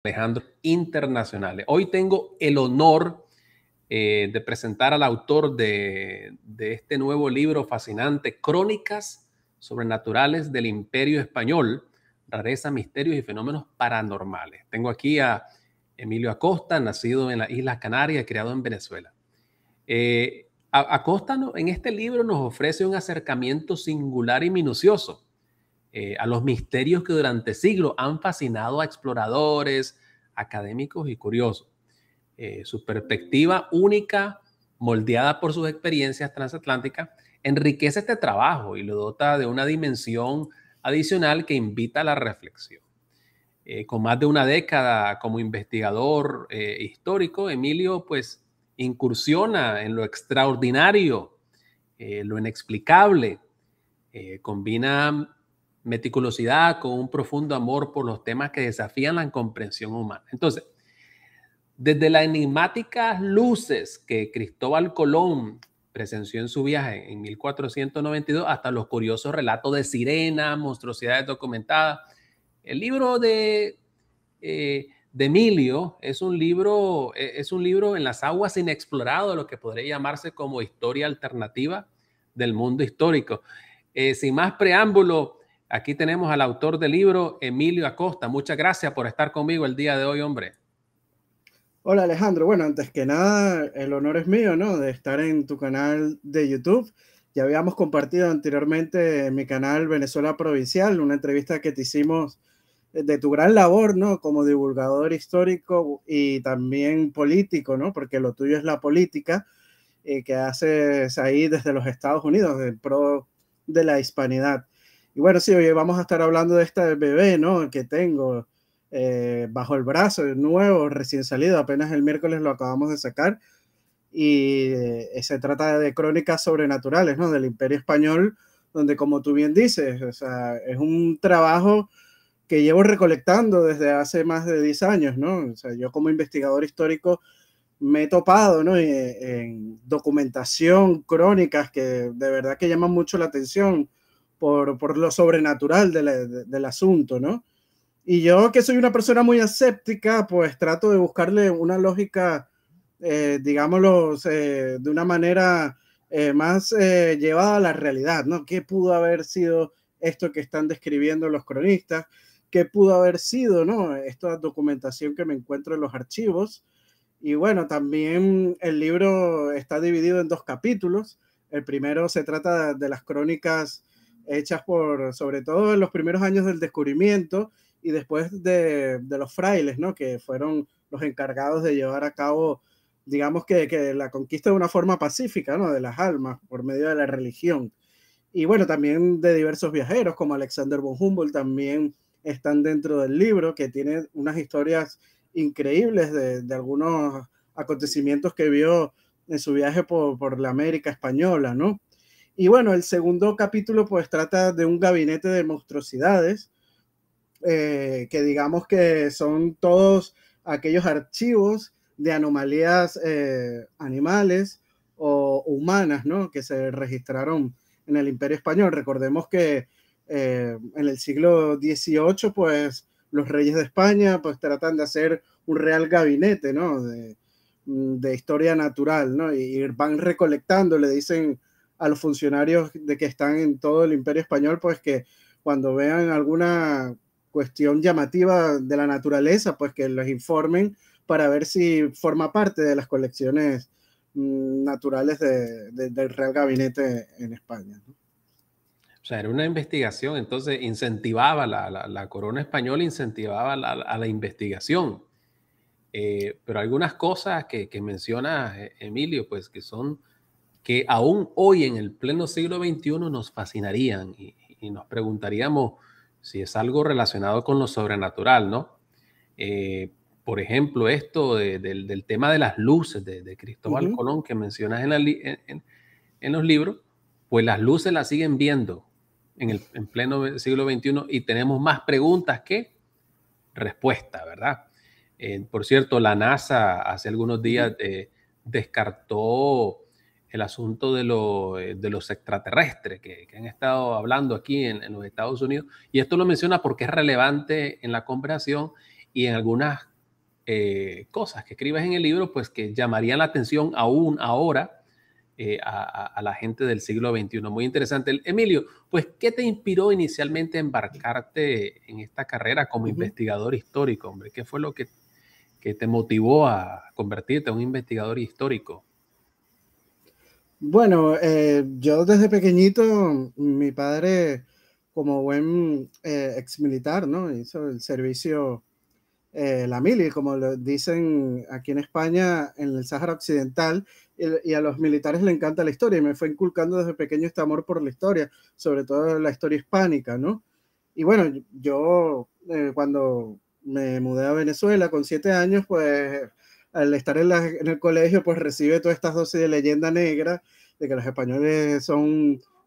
Alejandro internacionales. Hoy tengo el honor de presentar al autor de este nuevo libro fascinante, Crónicas Sobrenaturales del Imperio Español, Rareza, Misterios y Fenómenos Paranormales. Tengo aquí a Emilio Acosta, nacido en las Islas Canarias y criado en Venezuela. Acosta en este libro nos ofrece un acercamiento singular y minucioso a los misterios que durante siglos han fascinado a exploradores, académicos y curiosos. Su perspectiva única, moldeada por sus experiencias transatlánticas, enriquece este trabajo y lo dota de una dimensión adicional que invita a la reflexión. Con más de una década como investigador histórico, Emilio pues incursiona en lo extraordinario, lo inexplicable, combina meticulosidad con un profundo amor por los temas que desafían la comprensión humana. Entonces, desde las enigmáticas luces que Cristóbal Colón presenció en su viaje en 1492 hasta los curiosos relatos de sirenas, monstruosidades documentadas, el libro de Emilio es un libro en las aguas inexplorado de lo que podría llamarse como historia alternativa del mundo histórico. Sin más preámbulo, aquí tenemos al autor del libro, Emilio Acosta. Muchas gracias por estar conmigo el día de hoy, hombre. Hola Alejandro, bueno, antes que nada, el honor es mío, ¿no? De estar en tu canal de YouTube. Ya habíamos compartido anteriormente en mi canal Venezuela Provincial, una entrevista que te hicimos de tu gran labor, ¿no? Como divulgador histórico y también político, ¿no? Porque lo tuyo es la política que haces ahí desde los Estados Unidos, en pro de la hispanidad. Y bueno, sí, hoy vamos a estar hablando de este bebé, ¿no? Que tengo bajo el brazo, nuevo, recién salido, apenas el miércoles lo acabamos de sacar. Y se trata de crónicas sobrenaturales, ¿no? Del Imperio Español, donde como tú bien dices, o sea, es un trabajo que llevo recolectando desde hace más de 10 años, ¿no? O sea, yo como investigador histórico me he topado, ¿no? En documentación, crónicas que de verdad que llaman mucho la atención por lo sobrenatural del asunto, ¿no? Y yo que soy una persona muy escéptica, pues trato de buscarle una lógica, digámoslo, de una manera más llevada a la realidad, ¿no? ¿Qué pudo haber sido esto que están describiendo los cronistas? ¿Qué pudo haber sido, ¿no? Esta documentación que me encuentro en los archivos. Y bueno, también el libro está dividido en dos capítulos. El primero se trata de las crónicas hechas sobre todo en los primeros años del descubrimiento y después de los frailes, ¿no? Que fueron los encargados de llevar a cabo, digamos que la conquista de una forma pacífica, ¿no? De las almas por medio de la religión. Y bueno, también de diversos viajeros como Alexander von Humboldt también están dentro del libro, que tiene unas historias increíbles de algunos acontecimientos que vio en su viaje por la América española, ¿no? Y bueno, el segundo capítulo pues trata de un gabinete de monstruosidades, que digamos que son todos aquellos archivos de anomalías animales o humanas, ¿no? Que se registraron en el Imperio Español. Recordemos que en el siglo XVIII, pues los reyes de España pues tratan de hacer un real gabinete, ¿no? De historia natural, ¿no? Y van recolectando, le dicen a los funcionarios de que están en todo el Imperio Español, pues que cuando vean alguna cuestión llamativa de la naturaleza, pues que los informen para ver si forma parte de las colecciones naturales del Real Gabinete en España, ¿no? O sea, era una investigación, entonces incentivaba, la corona española incentivaba a la investigación. Pero algunas cosas que menciona Emilio, pues que aún hoy en el pleno siglo XXI nos fascinarían y nos preguntaríamos si es algo relacionado con lo sobrenatural, ¿no? Por ejemplo, esto del tema de las luces de Cristóbal Colón que mencionas en los libros, pues las luces las siguen viendo en pleno siglo XXI y tenemos más preguntas que respuestas, ¿verdad? Por cierto, la NASA hace algunos días descartó el asunto de los extraterrestres que han estado hablando aquí en los Estados Unidos. Y esto lo menciona porque es relevante en la conversación y en algunas cosas que escribes en el libro, pues que llamarían la atención aún ahora a la gente del siglo XXI. Muy interesante. Emilio, pues, ¿qué te inspiró inicialmente a embarcarte en esta carrera como Ujú. investigador histórico, hombre? ¿Qué fue lo que te motivó a convertirte en un investigador histórico? Bueno, yo desde pequeñito, mi padre, como buen ex militar, ¿no? Hizo el servicio, la mili, como lo dicen aquí en España, en el Sáhara Occidental, y a los militares le encanta la historia, y me fue inculcando desde pequeño este amor por la historia, sobre todo la historia hispánica, ¿no? Y bueno, yo cuando me mudé a Venezuela con 7 años, pues al estar en el colegio, pues recibe todas estas dosis de leyenda negra, de que los españoles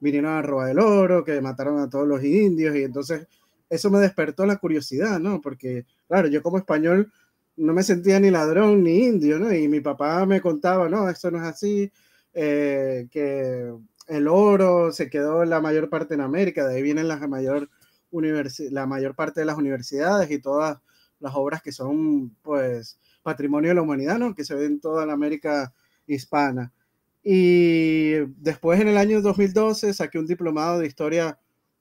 vinieron a robar el oro, que mataron a todos los indios, y entonces eso me despertó la curiosidad, ¿no? Porque, claro, yo como español no me sentía ni ladrón ni indio, ¿no? Y mi papá me contaba, no, esto no es así, que el oro se quedó la mayor parte en América, de ahí vienen la mayor parte de las universidades y todas las obras que son, pues, patrimonio de la humanidad, ¿no? Que se ven en toda la América hispana. Y después, en el año 2012, saqué un diplomado de historia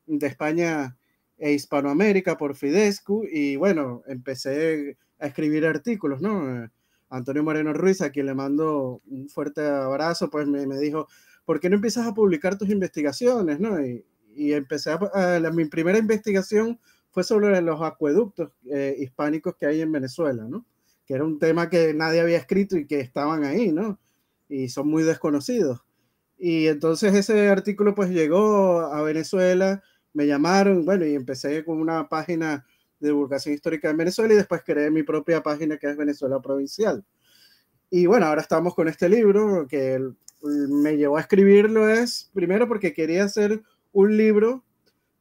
de España e Hispanoamérica por Fidescu, y bueno, empecé a escribir artículos, ¿no? Antonio Moreno Ruiz, a quien le mando un fuerte abrazo, pues me dijo, ¿por qué no empiezas a publicar tus investigaciones, no? Y empecé mi primera investigación fue sobre los acueductos hispánicos que hay en Venezuela, ¿no? Que era un tema que nadie había escrito y que estaban ahí, ¿no? Y son muy desconocidos. Y entonces ese artículo pues llegó a Venezuela, me llamaron, bueno, y empecé con una página de divulgación histórica en Venezuela, y después creé mi propia página que es Venezuela Provincial. Y bueno, ahora estamos con este libro que me llevó a escribirlo, es primero porque quería hacer un libro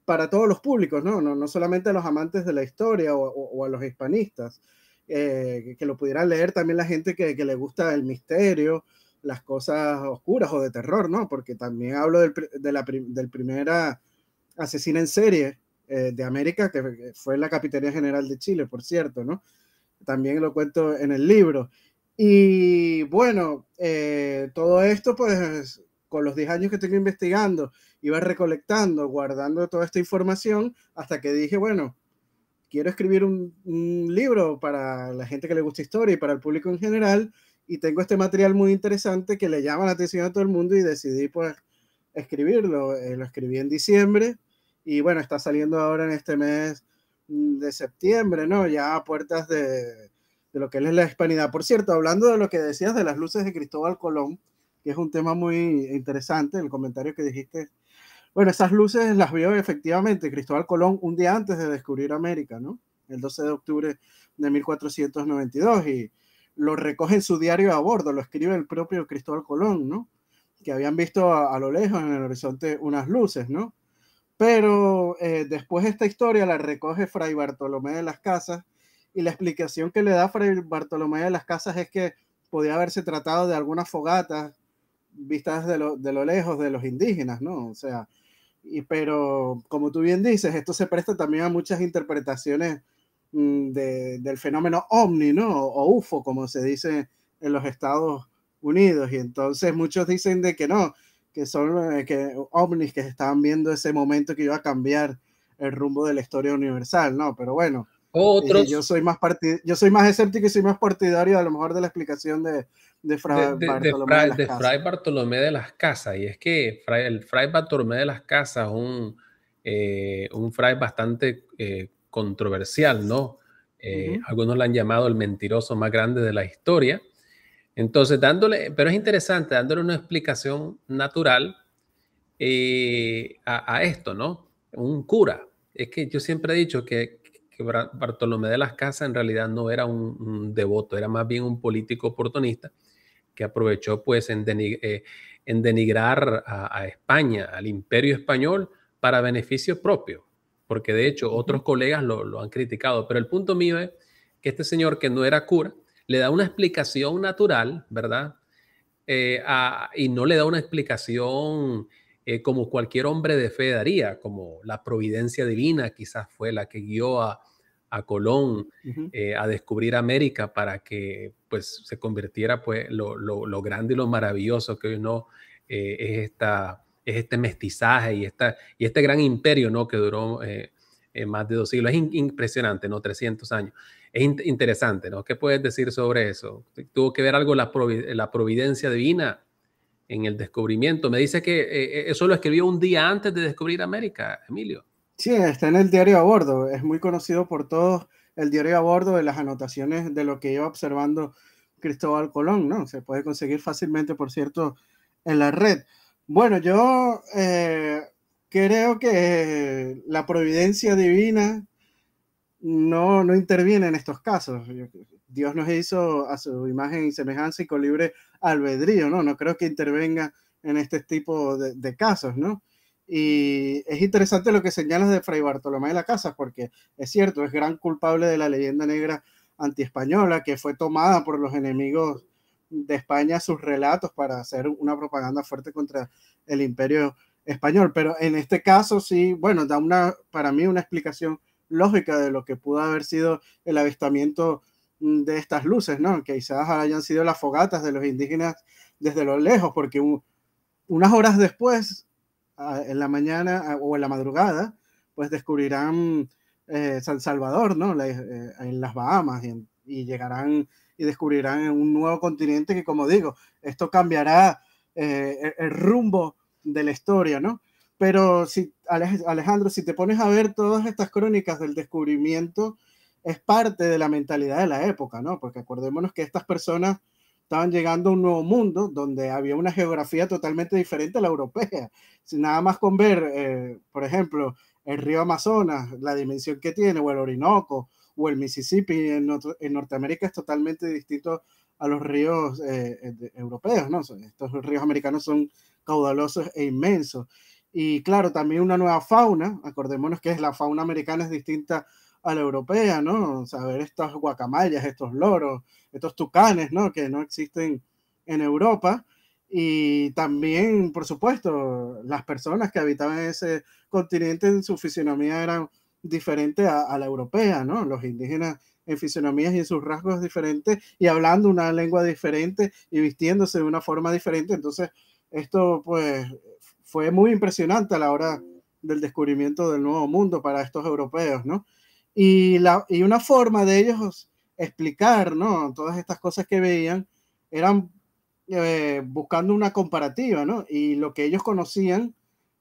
para todos los públicos, ¿no? No solamente a los amantes de la historia o a los hispanistas, que lo pudieran leer también la gente que le gusta el misterio, las cosas oscuras o de terror, ¿no? Porque también hablo del primera asesina en serie de América, que fue la Capitanía General de Chile, por cierto, ¿no? También lo cuento en el libro. Y bueno, todo esto pues con los 10 años que tengo investigando, iba recolectando, guardando toda esta información, hasta que dije, bueno, quiero escribir un libro para la gente que le gusta historia y para el público en general, y tengo este material muy interesante que le llama la atención a todo el mundo, y decidí pues escribirlo. Lo escribí en diciembre, y bueno, está saliendo ahora en este mes de septiembre, ¿no? Ya a puertas de lo que es la hispanidad. Por cierto, hablando de lo que decías de las luces de Cristóbal Colón, que es un tema muy interesante, el comentario que dijiste. Bueno, esas luces las vio efectivamente Cristóbal Colón un día antes de descubrir América, ¿no? El 12 de octubre de 1492, y lo recoge en su diario a bordo, lo escribe el propio Cristóbal Colón, ¿no? Que habían visto a lo lejos en el horizonte unas luces, ¿no? Pero después esta historia la recoge Fray Bartolomé de las Casas, y la explicación que le da Fray Bartolomé de las Casas es que podía haberse tratado de algunas fogatas vistas de lo lejos de los indígenas, ¿no? O sea, pero como tú bien dices, esto se presta también a muchas interpretaciones del fenómeno ovni, ¿no? O UFO, como se dice en los Estados Unidos. Y entonces muchos dicen de que no, que son que ovnis que estaban viendo ese momento que iba a cambiar el rumbo de la historia universal, ¿no? Pero bueno, Otros, yo soy más escéptico y soy más partidario a lo mejor de la explicación de Fra Bartolomé de las de Casas. Fray Bartolomé de las Casas, y es que el Fray Bartolomé de las Casas, un fray bastante controversial, ¿no? Uh -huh. Algunos lo han llamado el mentiroso más grande de la historia. Entonces, pero es interesante, dándole una explicación natural a esto, ¿no? Un cura. Es que yo siempre he dicho que Bartolomé de las Casas en realidad no era un devoto, era más bien un político oportunista que aprovechó pues en denigrar a España, al imperio español, para beneficio propio, porque de hecho Uh otros -huh. colegas lo han criticado, pero el punto mío es que este señor que no era cura, le da una explicación natural, ¿verdad? Y no le da una explicación como cualquier hombre de fe daría, como la providencia divina quizás fue la que guió a Colón Ujú. a descubrir América para que pues se convirtiera pues lo grande y lo maravilloso que hoy no es este mestizaje y este gran imperio, ¿no? Que duró más de 2 siglos. Es impresionante, ¿no? 300 años. Es interesante, ¿no? ¿Qué puedes decir sobre eso? ¿Tuvo que ver algo la providencia divina en el descubrimiento? Me dice que eso lo escribió un día antes de descubrir América, Emilio. Sí, está en el diario a bordo. Es muy conocido por todos el diario a bordo de las anotaciones de lo que iba observando Cristóbal Colón, ¿no? Se puede conseguir fácilmente, por cierto, en la red. Bueno, yo creo que la providencia divina no interviene en estos casos. Dios nos hizo a su imagen y semejanza y con libre albedrío, ¿no? No creo que intervenga en este tipo de casos, ¿no? Y es interesante lo que señalas de Fray Bartolomé de las Casas, porque es cierto, es gran culpable de la leyenda negra antiespañola, que fue tomada por los enemigos de España sus relatos para hacer una propaganda fuerte contra el imperio español. Pero en este caso sí, bueno, da para mí una explicación lógica de lo que pudo haber sido el avistamiento de estas luces, ¿no? Que quizás hayan sido las fogatas de los indígenas desde lo lejos, porque unas horas después, en la mañana o en la madrugada, pues descubrirán San Salvador, ¿no? En las Bahamas y llegarán y descubrirán un nuevo continente que, como digo, esto cambiará el rumbo de la historia, ¿no? Pero si, Alejandro, si te pones a ver todas estas crónicas del descubrimiento, es parte de la mentalidad de la época, ¿no? Porque acordémonos que estas personas estaban llegando a un nuevo mundo donde había una geografía totalmente diferente a la europea. Nada más con ver, por ejemplo, el río Amazonas, la dimensión que tiene, o el Orinoco, o el Mississippi en Norteamérica es totalmente distinto a los ríos europeos, ¿no? Estos ríos americanos son caudalosos e inmensos. Y claro, también una nueva fauna, acordémonos que la fauna americana es distinta a la europea, ¿no? O sea, ver estas guacamayas, estos loros, estos tucanes, ¿no? Que no existen en Europa. Y también, por supuesto, las personas que habitaban ese continente en su fisionomía eran diferentes a la europea, ¿no? Los indígenas en fisionomías y en sus rasgos diferentes y hablando una lengua diferente y vistiéndose de una forma diferente. Entonces, esto pues fue muy impresionante a la hora del descubrimiento del nuevo mundo para estos europeos, ¿no? Y una forma de ellos explicar, ¿no? Todas estas cosas que veían eran buscando una comparativa, ¿no? Y lo que ellos conocían,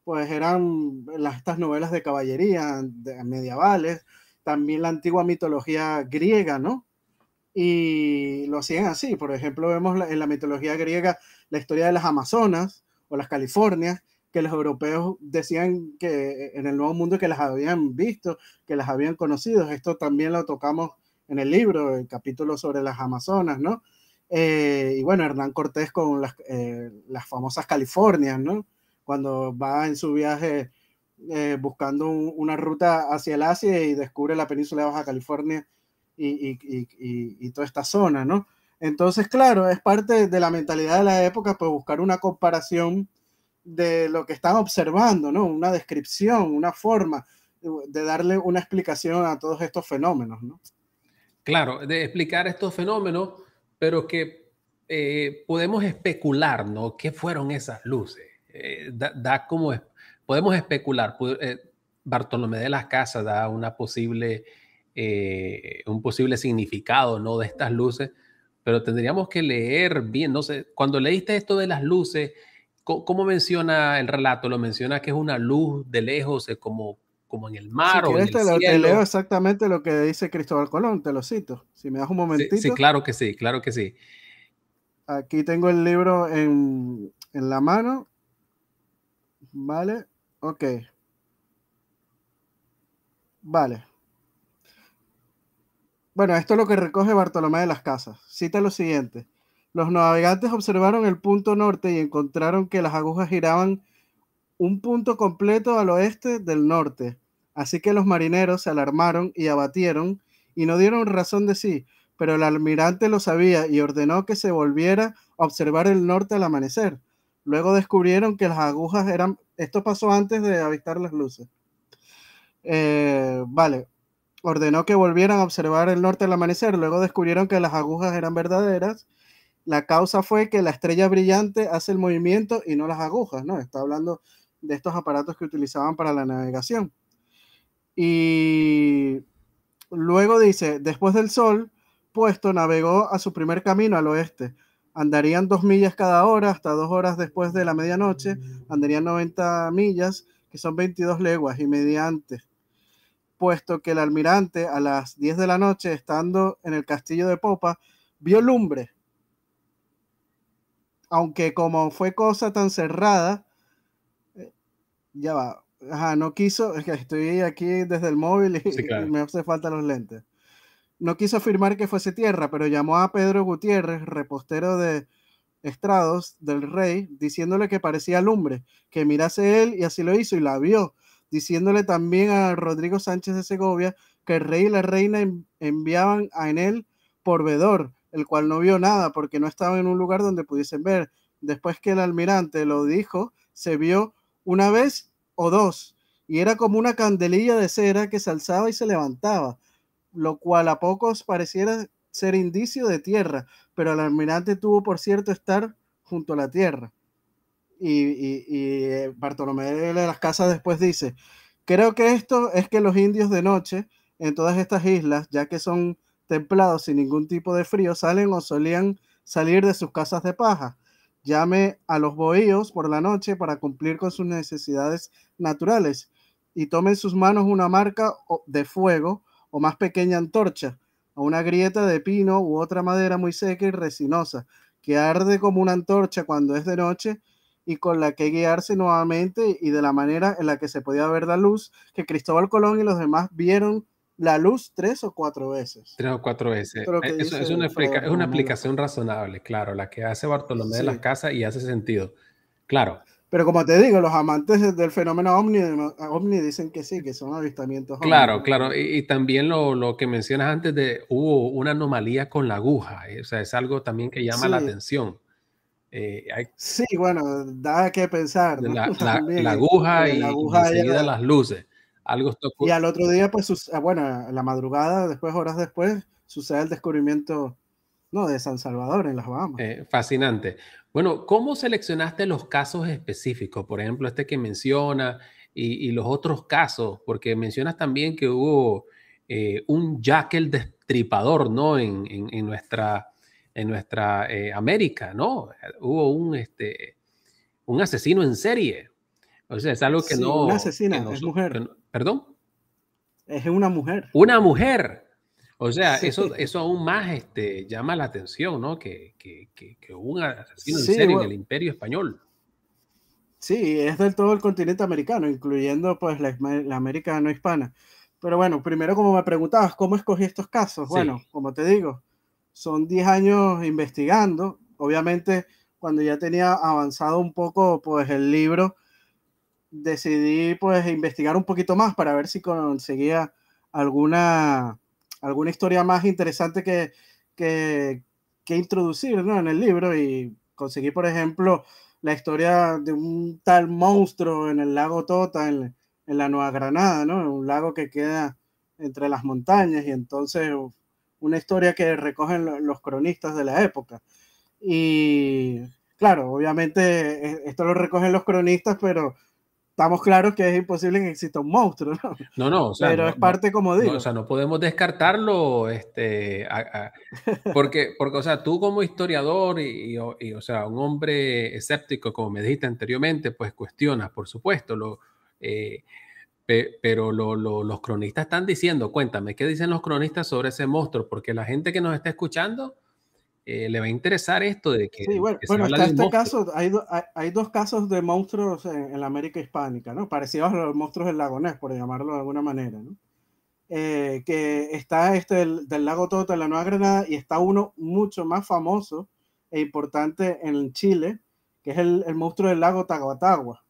pues eran estas novelas de caballería medievales, también la antigua mitología griega, ¿no? Y lo hacían así. Por ejemplo, vemos en la mitología griega la historia de las Amazonas o las Californias, que los europeos decían que en el Nuevo Mundo que las habían visto, que las habían conocido. Esto también lo tocamos en el libro, el capítulo sobre las Amazonas, ¿no? Y bueno, Hernán Cortés con las famosas Californias, ¿no? Cuando va en su viaje buscando una ruta hacia el Asia y descubre la península de Baja California y toda esta zona, ¿no? Entonces, claro, es parte de la mentalidad de la época, pues buscar una comparación de lo que están observando, ¿no? Una descripción, una forma de darle una explicación a todos estos fenómenos, ¿no? Claro, de explicar estos fenómenos, pero que podemos especular, ¿no? ¿Qué fueron esas luces? Podemos especular. Bartolomé de las Casas da un posible significado, ¿no? De estas luces, pero tendríamos que leer bien, no sé, cuando leíste esto de las luces, ¿cómo menciona el relato? ¿Lo menciona que es una luz de lejos, como en el Si mar o en quieres, el te leo cielo? exactamente lo que dice Cristóbal Colón, te lo cito. Si me das un Sí, sí, momentito, claro que sí, claro que sí. aquí tengo el libro en la mano, ¿vale? Ok, vale. Bueno, esto es lo que recoge Bartolomé de las Casas. Cita lo siguiente. Los navegantes observaron el punto norte y encontraron que las agujas giraban un punto completo al oeste del norte. Así que los marineros se alarmaron y abatieron y no dieron razón de sí, pero el almirante lo sabía y ordenó que se volviera a observar el norte al amanecer. Luego descubrieron que las agujas eran... Esto pasó antes de avistar las luces. Vale. ordenó que volvieran a observar el norte al amanecer. Luego descubrieron que las agujas eran verdaderas. La causa fue que la estrella brillante hace el movimiento y no las agujas, ¿no? Está hablando de estos aparatos que utilizaban para la navegación. Y luego dice, después del sol puesto, navegó a su primer camino al oeste. Andarían 2 millas cada hora, hasta 2 horas después de la medianoche, andarían 90 millas, que son 22 leguas, y mediante, puesto que el almirante a las 10 de la noche, estando en el castillo de popa, vio lumbre, aunque como fue cosa tan cerrada, ya va, ajá, no quiso, es que estoy aquí desde el móvil Sí, y claro. me hace falta los lentes. No quiso afirmar que fuese tierra, pero llamó a Pedro Gutiérrez, repostero de estrados del rey, diciéndole que parecía lumbre, que mirase él, y así lo hizo y la vio, diciéndole también a Rodrigo Sánchez de Segovia que el rey y la reina enviaban en él por vedor, el cual no vio nada porque no estaba en un lugar donde pudiesen ver. Después que el almirante lo dijo, se vio una vez o dos, y era como una candelilla de cera que se alzaba y se levantaba, lo cual a pocos pareciera ser indicio de tierra, pero el almirante tuvo por cierto estar junto a la tierra. Y Bartolomé de las Casas después dice, creo que esto es que los indios de noche en todas estas islas, ya que son templados sin ningún tipo de frío, salen o solían salir de sus casas de paja. Llame a los bohíos por la noche para cumplir con sus necesidades naturales y tome en sus manos una marca de fuego o más pequeña antorcha, o una grieta de pino u otra madera muy seca y resinosa, que arde como una antorcha cuando es de noche y con la que guiarse nuevamente y de la manera en la que se podía ver la luz, que Cristóbal Colón y los demás vieron la luz 3 o 4 veces. 3 o 4 veces. Esto es lo que Eso dice Fray es una Bartolomé de las aplicación Casas. razonable, claro, la que hace Bartolomé de las Sí, Casas y hace sentido. Claro, pero como te digo, los amantes del fenómeno ovni dicen que sí, que son avistamientos ovni, claro, ¿no? claro. Y también lo que mencionas antes de hubo una anomalía con la aguja, o sea, es algo también que llama la Sí, atención. Hay sí, bueno, da que pensar, ¿no? la También aguja la y aguja enseguida ya. las luces. Algo está Y al otro día, pues, bueno, a la madrugada, después, horas después, sucede el descubrimiento, no, de San Salvador en las Bahamas. fascinante. Bueno, ¿cómo seleccionaste los casos específicos? Por ejemplo, este que menciona y los otros casos, porque mencionas también que hubo un Jack el Destripador, ¿no? En nuestra América, ¿no? Hubo un asesino en serie. O sea, es algo Sí, una asesina, es que mujer, ¿perdón? es una mujer. Una mujer. O sea, Sí, eso aún más, llama la atención, ¿no? Que hubo un asesino en sí, serie en bueno, el Imperio Español. sí, es del todo el continente americano, incluyendo, pues, la América no hispana. Pero bueno, primero, como me preguntabas, ¿cómo escogí estos casos? Bueno, Sí, como te digo, son 10 años investigando. Obviamente, cuando ya tenía avanzado un poco, pues, el libro, decidí pues investigar un poquito más para ver si conseguía alguna, alguna historia más interesante que, que introducir, ¿no? En el libro, y conseguí, por ejemplo, la historia de un tal monstruo en el lago Tota, en la Nueva Granada, ¿no? Un lago que queda entre las montañas, y entonces una historia que recogen los cronistas de la época. Y claro, obviamente esto lo recogen los cronistas, pero estamos claros que es imposible que exista un monstruo, ¿no? no, no, o sea, Pero es parte, como no, o digo. sea, no podemos descartarlo, porque, o sea, tú como historiador o sea, un hombre escéptico, como me dijiste anteriormente, pues cuestionas, por supuesto, eh, pero los cronistas están diciendo, cuéntame, ¿qué dicen los cronistas sobre ese monstruo? Porque la gente que nos está escuchando le va a interesar esto Sí, de bueno, que se bueno, habla está de un este monstruo. caso, hay dos casos de monstruos en la América hispánica, ¿no? Parecidos a los monstruos del lago Ness, por llamarlo de alguna manera, ¿no? Que está este del lago Tota en la Nueva Granada, y está uno mucho más famoso e importante en Chile, que es el monstruo del lago Taguatagua,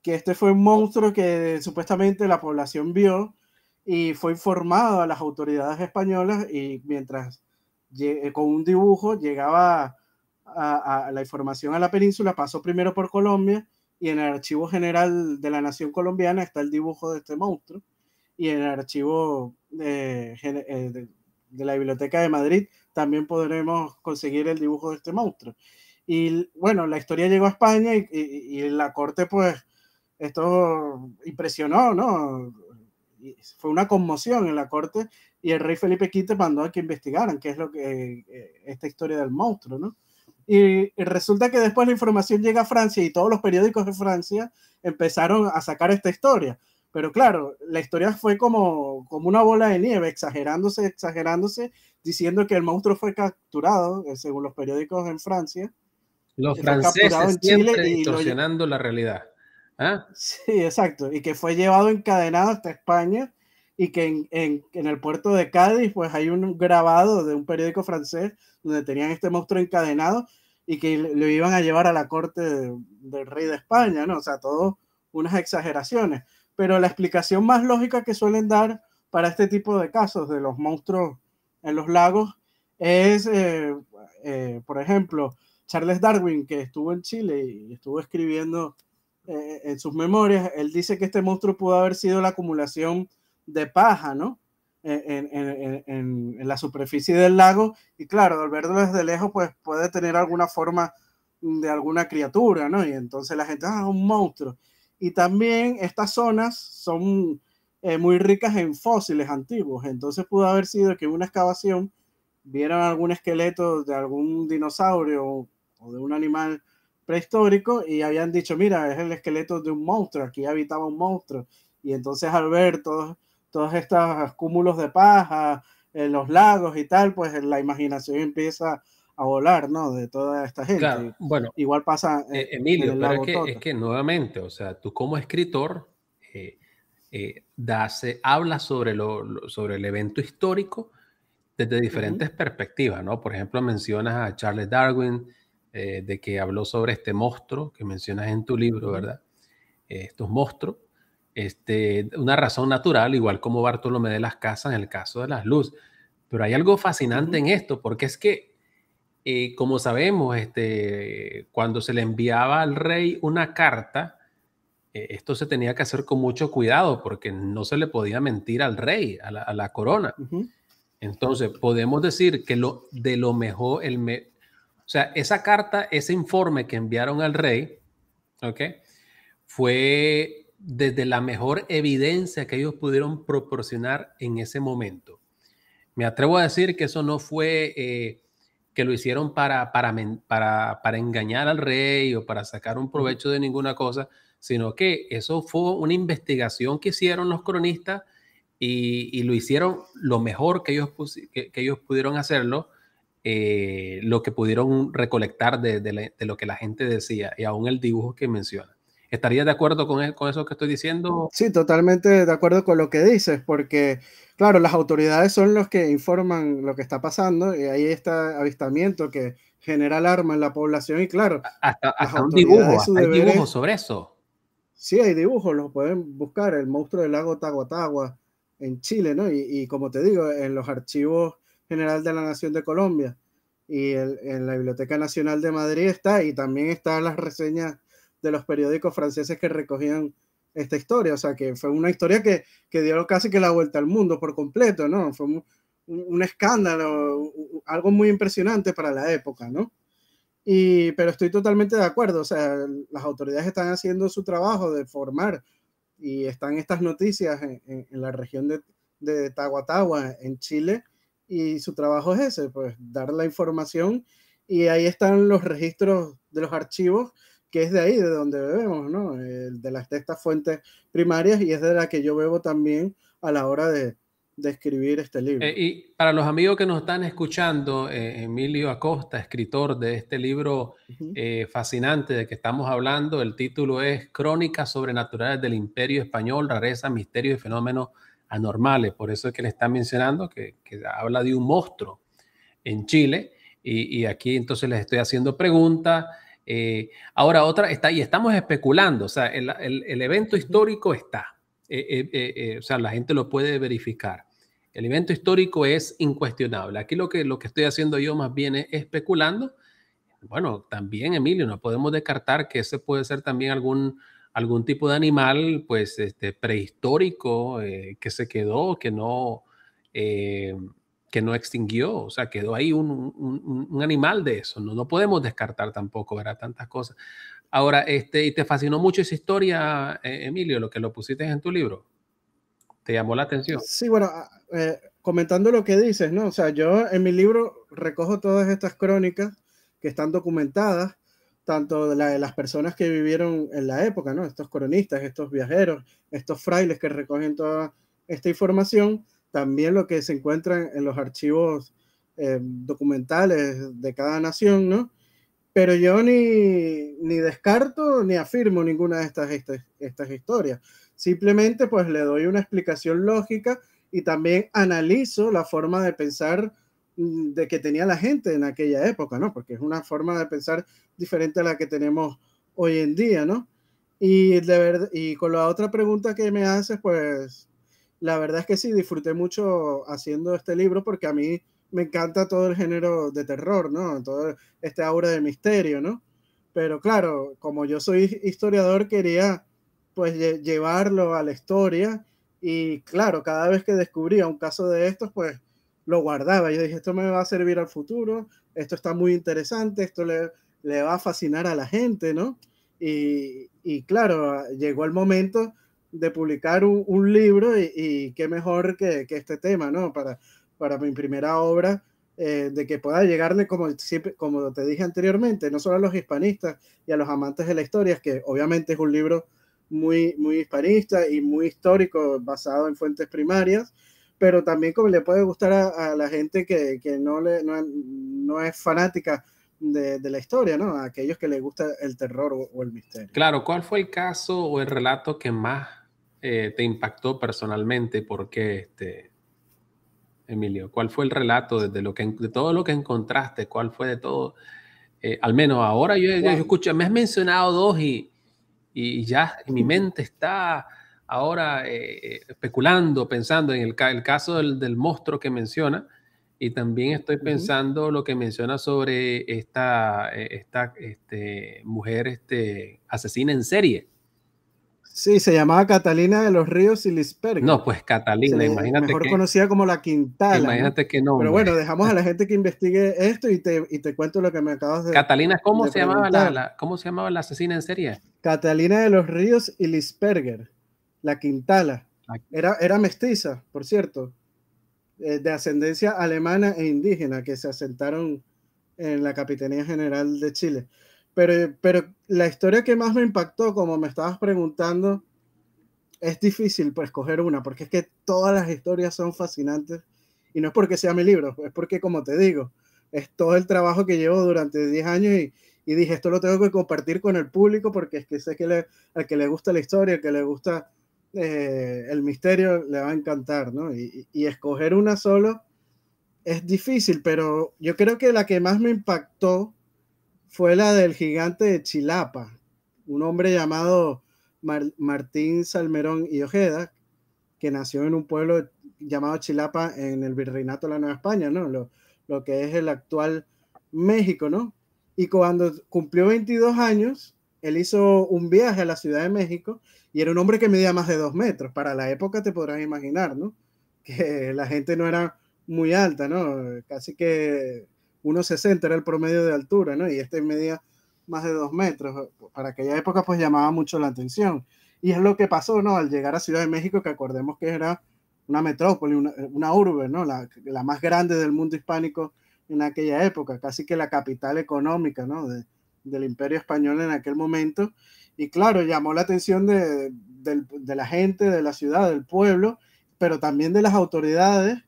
que este fue un monstruo que supuestamente la población vio y fue informado a las autoridades españolas, y mientras con un dibujo llegaba a la información a la península, pasó primero por Colombia, y en el Archivo General de la Nación Colombiana está el dibujo de este monstruo, y en el archivo de la Biblioteca de Madrid también podremos conseguir el dibujo de este monstruo. Y bueno, la historia llegó a España y en la corte, pues, esto impresionó, ¿no? Y fue una conmoción en la corte y el rey Felipe V mandó a que investigaran qué es lo que esta historia del monstruo, ¿no? Y resulta que después la información llega a Francia y todos los periódicos de Francia empezaron a sacar esta historia. Pero claro, la historia fue como una bola de nieve, exagerándose, diciendo que el monstruo fue capturado, según los periódicos en Francia, Los fue capturado franceses en Chile siempre y distorsionando la realidad. ¿Ah? sí, exacto, y que fue llevado encadenado hasta España y que en el puerto de Cádiz pues hay un grabado de un periódico francés donde tenían este monstruo encadenado y que lo iban a llevar a la corte del rey de España, ¿no? O sea, todo unas exageraciones. Pero la explicación más lógica que suelen dar para este tipo de casos de los monstruos en los lagos es, por ejemplo, Charles Darwin, que estuvo en Chile y estuvo escribiendo en sus memorias, él dice que este monstruo pudo haber sido la acumulación de paja, ¿no? En la superficie del lago, y claro, al verlo desde lejos, pues puede tener alguna forma de alguna criatura, ¿no? Y entonces la gente, un monstruo. Y también estas zonas son muy ricas en fósiles antiguos, entonces pudo haber sido que en una excavación vieron algún esqueleto de algún dinosaurio o de un animal prehistórico y habían dicho, mira, es el esqueleto de un monstruo, aquí habitaba un monstruo. Y entonces al ver todos estos cúmulos de paja en los lagos y tal, pues la imaginación empieza a volar, ¿no? De toda esta gente. Claro, bueno, Igual pasa en Emilio, el pero lago es Tota. que nuevamente, o sea, tú como escritor hablas sobre, sobre el evento histórico desde diferentes perspectivas, ¿no? Por ejemplo, mencionas a Charles Darwin, de que habló sobre este monstruo que mencionas en tu libro, ¿verdad? Estos monstruos, una razón natural, igual como Bartolomé de las Casas en el caso de las luces. Pero hay algo fascinante en esto, porque es que, como sabemos, cuando se le enviaba al rey una carta, esto se tenía que hacer con mucho cuidado porque no se le podía mentir al rey, a la corona. Entonces, podemos decir que de lo mejor, o sea, esa carta, ese informe que enviaron al rey, ¿ok? Fue desde la mejor evidencia que ellos pudieron proporcionar en ese momento. Me atrevo a decir que eso no fue que lo hicieron para engañar al rey o para sacar un provecho de ninguna cosa, sino que eso fue una investigación que hicieron los cronistas y lo hicieron lo mejor que ellos pudieron hacerlo, lo que pudieron recolectar de lo que la gente decía y aún el dibujo que menciona. ¿Estarías de acuerdo con eso que estoy diciendo? Sí, totalmente de acuerdo con lo que dices, porque, claro, las autoridades son los que informan lo que está pasando y ahí está avistamiento que genera alarma en la población y, claro, las Hasta un dibujo, autoridades, su hasta hay deber dibujos es, sobre eso. sí, hay dibujos, los pueden buscar, el monstruo del lago Taguatagua en Chile, ¿no? Y como te digo, en los archivos general de la Nación de Colombia y en la Biblioteca Nacional de Madrid está, y también están las reseñas de los periódicos franceses que recogían esta historia, o sea, que fue una historia que dio casi que la vuelta al mundo por completo, ¿no? Fue un escándalo, algo muy impresionante para la época, ¿no? Pero estoy totalmente de acuerdo, o sea, las autoridades están haciendo su trabajo de formar y están estas noticias en la región de Tahuatahua, en Chile, y su trabajo es ese, pues dar la información y ahí están los registros de los archivos, que es de ahí, de donde bebemos, ¿no? De estas fuentes primarias y es de la que yo bebo también a la hora de escribir este libro. Y para los amigos que nos están escuchando, Emilio Acosta, escritor de este libro fascinante de que estamos hablando, el título es Crónicas sobrenaturales del Imperio Español, rarezas, misterios y fenómenos anormales. Por eso es que le está mencionando que habla de un monstruo en Chile y aquí entonces les estoy haciendo preguntas. Ahora otra está, y estamos especulando, o sea, el evento histórico está, o sea, la gente lo puede verificar. El evento histórico es incuestionable. Aquí lo que estoy haciendo yo más bien es especulando. Bueno, también, Emilio, no podemos descartar que ese puede ser también algún tipo de animal, pues, prehistórico, que se quedó, eh, que no extinguió, o sea, quedó ahí un animal de eso, no, no podemos descartar tampoco, ¿verdad? Tantas cosas. Ahora, ¿y te fascinó mucho esa historia, Emilio, lo que lo pusiste en tu libro? ¿Te llamó la atención? Sí, bueno, comentando lo que dices, ¿no? O sea, yo en mi libro recojo todas estas crónicas que están documentadas, tanto de las personas que vivieron en la época, ¿no? Estos cronistas, estos viajeros, estos frailes que recogen toda esta información, también lo que se encuentra en los archivos documentales de cada nación, ¿no? Pero yo ni descarto ni afirmo ninguna de estas historias. Simplemente pues le doy una explicación lógica y también analizo la forma de pensar de que tenía la gente en aquella época, ¿no? Porque es una forma de pensar diferente a la que tenemos hoy en día, ¿no? Y con la otra pregunta que me haces, pues la verdad es que sí, disfruté mucho haciendo este libro porque a mí me encanta todo el género de terror, ¿no? Todo este aura de misterio, ¿no? Pero claro, como yo soy historiador, quería pues llevarlo a la historia y claro, cada vez que descubría un caso de estos, pues lo guardaba. Yo dije, esto me va a servir al futuro, esto está muy interesante, esto le va a fascinar a la gente, ¿no? Y claro, llegó el momento de publicar un libro y qué mejor que este tema, ¿no? Para mi primera obra, de que pueda llegarle, como te dije anteriormente, no solo a los hispanistas y a los amantes de la historia, que obviamente es un libro muy hispanista y muy histórico, basado en fuentes primarias, pero también como le puede gustar a la gente que no es fanática de la historia, ¿no? A aquellos que les gusta el terror o el misterio. Claro, ¿cuál fue el caso o el relato que más te impactó personalmente? ¿Por qué, Emilio? ¿Cuál fue el relato de todo lo que encontraste? ¿Cuál fue de todo? Al menos ahora yo Wow. escucho, me has mencionado dos y ya en mi mente está ahora especulando, pensando en el caso del monstruo que menciona, y también estoy Ujú. pensando lo que menciona sobre esta mujer asesina en serie. Sí, se llamaba Catalina de los Ríos y No, Lisperger. pues Catalina, Mejor conocida como la Quintala, ¿no? imagínate qué Pero nombre. bueno, dejamos a la gente que investigue esto y te cuento lo que me acabas Catalina, ¿cómo de se llamaba preguntar. cómo se llamaba la asesina en serie? Catalina de los Ríos y Lisperger, la Quintala. Era mestiza, por cierto, de ascendencia alemana e indígena, que se asentaron en la Capitanía General de Chile. Pero la historia que más me impactó, como me estabas preguntando, es difícil pues escoger una, porque es que todas las historias son fascinantes y no es porque sea mi libro, es porque como te digo, es todo el trabajo que llevo durante 10 años y dije, esto lo tengo que compartir con el público porque es que sé que al que le gusta la historia, al que le gusta el misterio, le va a encantar, ¿no? Y escoger una solo es difícil, pero yo creo que la que más me impactó fue la del gigante de Chilapa, un hombre llamado Martín Salmerón y Ojeda, que nació en un pueblo llamado Chilapa en el Virreinato de la Nueva España, ¿no? Lo que es el actual México, ¿no? Y cuando cumplió 22 años, él hizo un viaje a la Ciudad de México y era un hombre que medía más de 2 metros. Para la época te podrás imaginar, ¿no? Que la gente no era muy alta, ¿no? Casi que 1,60 era el promedio de altura, ¿no? Y este medía más de 2 metros. Para aquella época pues llamaba mucho la atención. Y es lo que pasó, ¿no? Al llegar a Ciudad de México, que acordemos que era una metrópoli, una urbe, ¿no? La más grande del mundo hispánico en aquella época, casi que la capital económica, ¿no? Del Imperio Español en aquel momento. Y claro, llamó la atención de la gente, de la ciudad, del pueblo, pero también de las autoridades.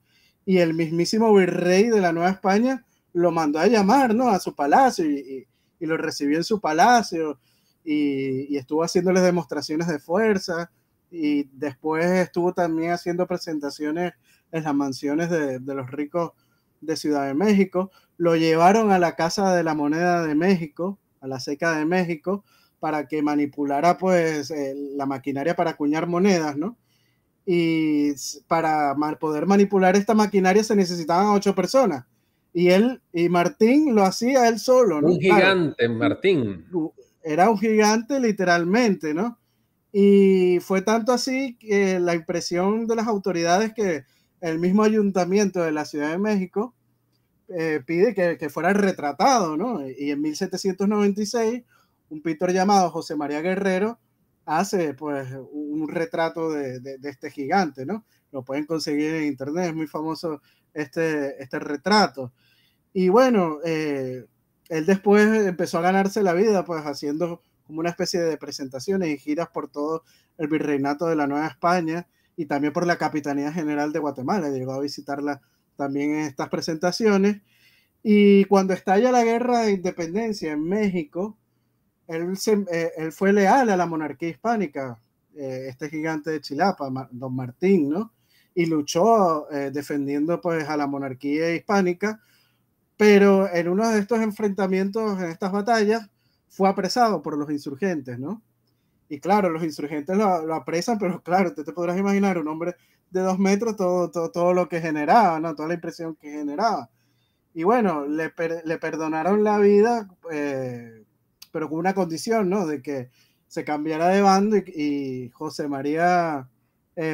Y el mismísimo virrey de la Nueva España lo mandó a llamar, ¿no? A su palacio y lo recibió en su palacio y estuvo haciéndoles demostraciones de fuerza y después estuvo también haciendo presentaciones en las mansiones de los ricos de Ciudad de México. Lo llevaron a la Casa de la Moneda de México, a la Seca de México, para que manipulara pues la maquinaria para acuñar monedas, ¿no? Y para poder manipular esta maquinaria se necesitaban 8 personas. Y Martín lo hacía él solo, Un ¿no? Claro, gigante, Martín. era un gigante literalmente, ¿no? Y fue tanto así que la impresión de las autoridades que el mismo ayuntamiento de la Ciudad de México pide que fuera retratado, ¿no? Y en 1796, un pintor llamado José María Guerrero hace pues un retrato de este gigante, ¿no? Lo pueden conseguir en internet, es muy famoso este retrato. Y bueno, él después empezó a ganarse la vida pues haciendo como una especie de presentaciones y giras por todo el virreinato de la Nueva España y también por la Capitanía General de Guatemala. Llegó a visitarla también en estas presentaciones. Y cuando estalla la guerra de independencia en México, él fue leal a la monarquía hispánica, este gigante de Chilapa, don Martín, ¿no? Y luchó defendiendo pues a la monarquía hispánica, pero en uno de estos enfrentamientos, en estas batallas, fue apresado por los insurgentes, ¿no? Y claro, los insurgentes lo apresan, pero claro, te podrás imaginar un hombre de 2 metros, todo lo que generaba, ¿no? Toda la impresión que generaba. Y bueno, le perdonaron la vida, pero con una condición, ¿no? De que se cambiara de bando y José María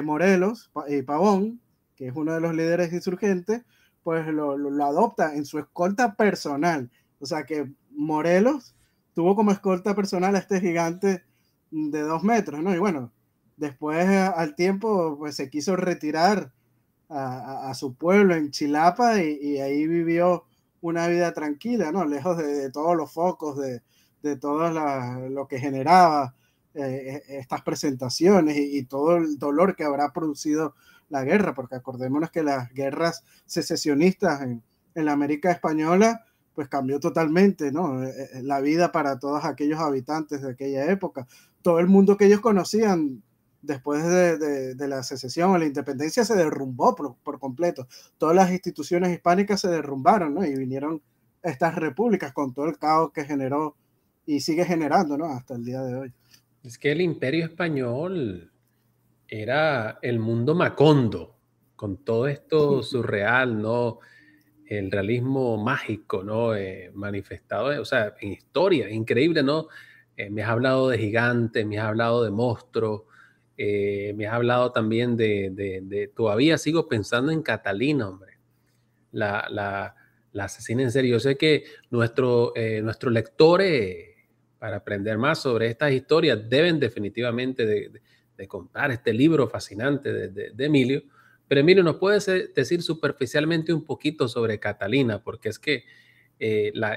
Morelos y Pavón, que es uno de los líderes insurgentes, pues lo adopta en su escolta personal. O sea que Morelos tuvo como escolta personal a este gigante de 2 metros, ¿no? Y bueno, después al tiempo pues se quiso retirar a su pueblo en Chilapa y ahí vivió una vida tranquila, ¿no? Lejos de todos los focos, de todo lo que generaba estas presentaciones y todo el dolor que habrá producido la guerra, porque acordémonos que las guerras secesionistas en la América Española pues cambió totalmente, ¿no? La vida para todos aquellos habitantes de aquella época. Todo el mundo que ellos conocían después de la secesión o la independencia se derrumbó por completo. Todas las instituciones hispánicas se derrumbaron, ¿no? Y vinieron estas repúblicas con todo el caos que generó y sigue generando, ¿no? Hasta el día de hoy. Es que el Imperio Español era el mundo Macondo, con todo esto surreal, ¿no? El realismo mágico, ¿no? Manifestado, o sea, en historia, increíble, ¿no? Me has hablado de gigantes, me has hablado de monstruos, me has hablado también todavía sigo pensando en Catalina, hombre, la, la asesina en serie. Yo sé que nuestros lectores, para aprender más sobre estas historias, deben definitivamente de comprar este libro fascinante de Emilio. Pero Emilio, ¿nos puedes decir superficialmente un poquito sobre Catalina? Porque es que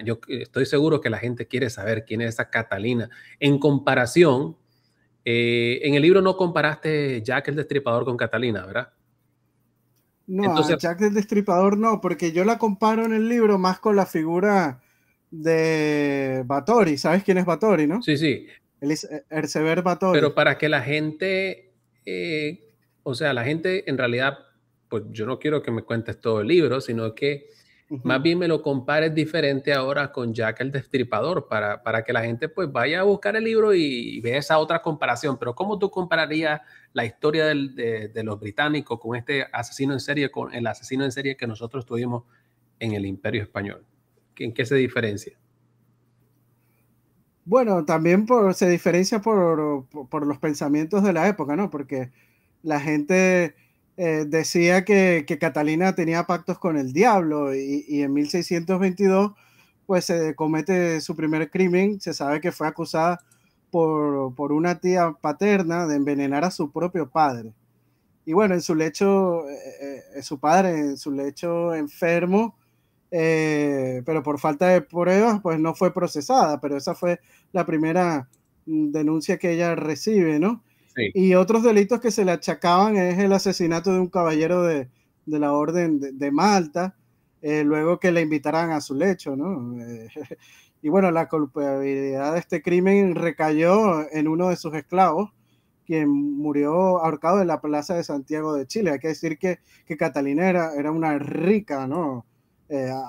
yo estoy seguro que la gente quiere saber quién es esa Catalina. En comparación, en el libro no comparaste Jack el Destripador con Catalina, ¿verdad? No, a Entonces, Jack el Destripador no, porque yo la comparo en el libro más con la figura de Báthory. ¿Sabes quién es Báthory, no? sí, sí, Él es Erceber Báthory. pero para que la gente, o sea, la gente en realidad, pues yo no quiero que me cuentes todo el libro, sino que Uh más -huh. bien me lo compares diferente ahora con Jack el Destripador, para que la gente pues vaya a buscar el libro y vea esa otra comparación. Pero ¿cómo tú compararías la historia de los británicos con este asesino en serie, con el asesino en serie que nosotros tuvimos en el Imperio Español? ¿En qué se diferencia? Bueno, también se diferencia por los pensamientos de la época, ¿no? Porque la gente decía que Catalina tenía pactos con el diablo y en 1622 pues se comete su primer crimen. Se sabe que fue acusada por una tía paterna de envenenar a su propio padre. Y bueno, en su lecho, su padre en su lecho enfermo, pero por falta de pruebas, pues no fue procesada, pero esa fue la primera denuncia que ella recibe, ¿no? Sí. Y otros delitos que se le achacaban es el asesinato de un caballero de la Orden de Malta, luego que le invitaran a su lecho, ¿no? Y bueno, la culpabilidad de este crimen recayó en uno de sus esclavos, quien murió ahorcado en la plaza de Santiago de Chile. Hay que decir que Catalina era una rica, ¿no?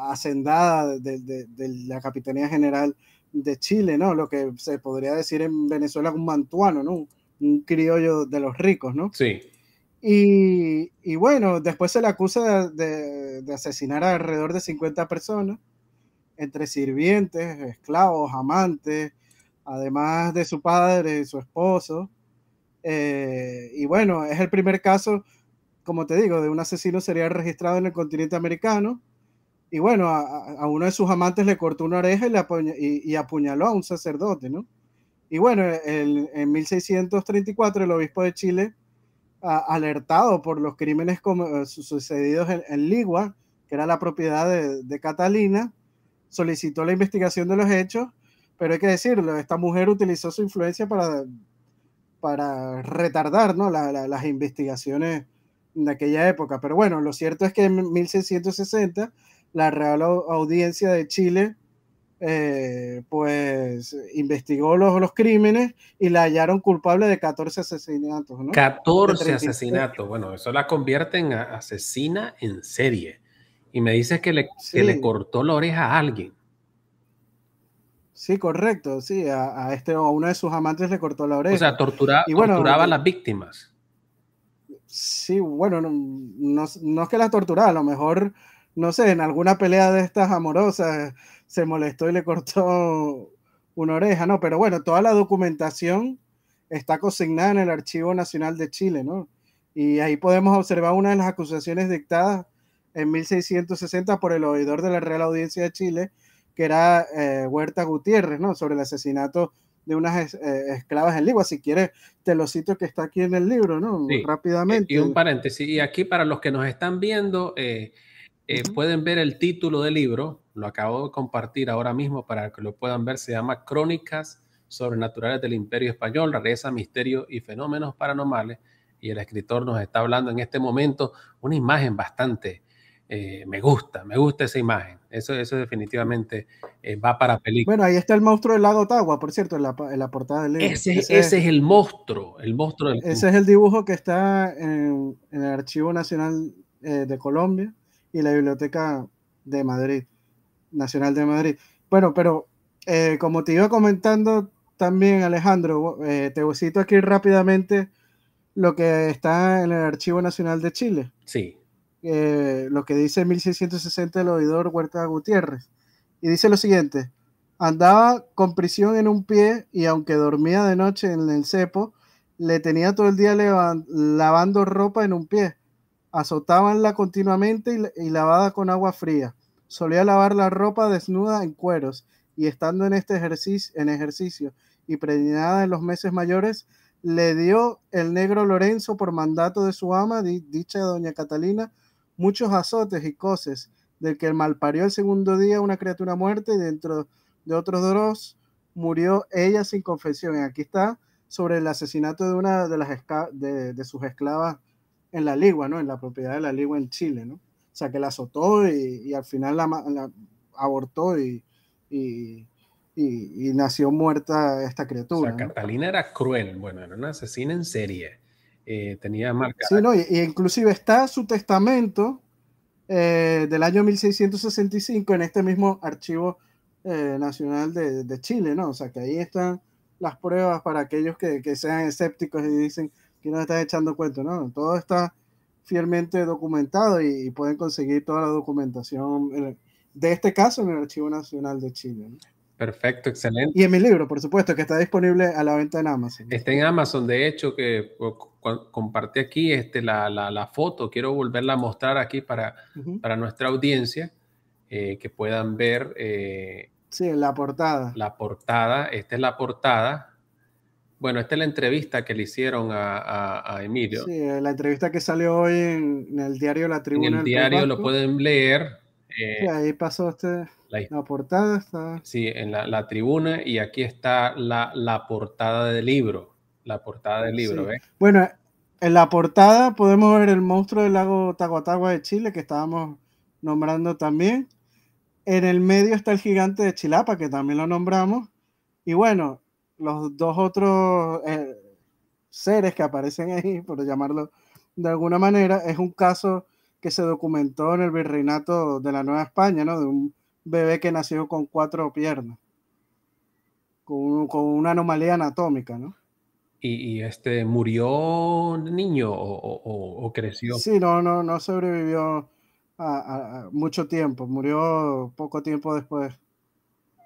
Hacendada de la Capitanía General de Chile, ¿no? Lo que se podría decir en Venezuela un mantuano, ¿no? Un criollo de los ricos, ¿no? Sí. Y bueno, después se le acusa de asesinar a alrededor de 50 personas, entre sirvientes, esclavos, amantes, además de su padre y su esposo. Y bueno, es el primer caso, como te digo, de un asesino serial registrado en el continente americano. Y bueno, a uno de sus amantes le cortó una oreja y apuñaló a un sacerdote, ¿no? Y bueno, en 1634 el obispo de Chile, alertado por los crímenes sucedidos en Ligua, que era la propiedad de Catalina, solicitó la investigación de los hechos, pero hay que decirlo, esta mujer utilizó su influencia para retardar, ¿no? Las investigaciones de aquella época. Pero bueno, lo cierto es que en 1660 la Real Audiencia de Chile pues investigó los crímenes y la hallaron culpable de 14 asesinatos, ¿no? De 14 33, asesinatos. Bueno, eso la convierte en asesina en serie. Y me dices que le sí, cortó la oreja a alguien. sí, correcto, sí, a uno de sus amantes le cortó la O sea, oreja. Y bueno, torturaba a las víctimas. sí, bueno, no es que la torturara, a lo mejor, no sé, en alguna pelea de estas amorosas se molestó y le cortó una oreja, ¿no? Pero bueno, toda la documentación está consignada en el Archivo Nacional de Chile, ¿no? Y ahí podemos observar una de las acusaciones dictadas en 1660 por el oidor de la Real Audiencia de Chile, que era Huerta Gutiérrez, ¿no? Sobre el asesinato de unas esclavas en Ligua. Si quieres, te lo cito que está aquí en el libro, ¿no? Sí. Y un Rápidamente. paréntesis. Y aquí para los que nos están viendo, Ujú. pueden ver el título del libro. Lo acabo de compartir ahora mismo para que lo puedan ver. Se llama Crónicas Sobrenaturales del Imperio Español, rareza, misterios y fenómenos paranormales. Y el escritor nos está hablando en este momento una imagen bastante, me gusta esa imagen. Eso definitivamente va para película. Bueno, ahí está el monstruo del lago Ottawa, por cierto, en la portada del libro. Ese es el monstruo del... Ese es el dibujo que está en el Archivo Nacional de Colombia y la Biblioteca de Madrid, Nacional de Madrid. Bueno, pero como te iba comentando también, Alejandro, te cito aquí rápidamente lo que está en el Archivo Nacional de Chile. Sí. Lo que dice 1660 el oidor Huerta Gutiérrez. Y dice lo siguiente: andaba con prisión en un pie y aunque dormía de noche en el cepo, le tenía todo el día lavando ropa en un pie. Azotábanla continuamente y lavada con agua fría. Solía lavar la ropa desnuda en cueros y estando en ejercicio y preñada en los meses mayores, le dio el negro Lorenzo por mandato de su ama, dicha doña Catalina, muchos azotes y coces, del que el malparió el segundo día una criatura muerta y dentro de otros dos murió ella sin confesión. Y aquí está sobre el asesinato de una de sus esclavas en la Ligua, ¿no? En la propiedad de la Ligua en Chile, ¿no? O sea, que la azotó y al final la abortó y, y nació muerta esta O sea, criatura, ¿no? Catalina era cruel, bueno, era una asesina en serie. Tenía marca. Sí, ¿no? Y inclusive está su testamento del año 1665 en este mismo archivo nacional de Chile, ¿no? O sea, que ahí están las pruebas para aquellos que sean escépticos y dicen que no están echando cuento, ¿no? Todo está fielmente documentado y pueden conseguir toda la documentación de este caso en el Archivo Nacional de Chile, ¿no? Perfecto, excelente. Y en mi libro, por supuesto, que está disponible a la venta en Amazon. Está en Amazon, de hecho, que compartí aquí la foto. Quiero volverla a mostrar aquí Ujú. para nuestra audiencia, que puedan ver Sí, en la portada. la portada. Esta es la portada. Bueno, esta es la entrevista que le hicieron a Emilio. Sí, la entrevista que salió hoy en el diario La En Tribuna el del País diario lo Vasco. pueden leer. Sí, eh, ahí pasó la la portada, está. Sí, en la tribuna y aquí está la portada del libro. La portada del libro, Sí. ¿ves? Bueno, en la portada podemos ver el monstruo del lago Taguatagua de Chile, que estábamos nombrando también. En el medio está el gigante de Chilapa, que también lo nombramos. Y bueno, los dos otros seres que aparecen ahí, por llamarlo de alguna manera, es un caso que se documentó en el virreinato de la Nueva España, ¿no? De un bebé que nació con 4 piernas, con una anomalía anatómica, ¿no? Y este murió niño o creció. Sí, no sobrevivió a mucho tiempo, murió poco tiempo después.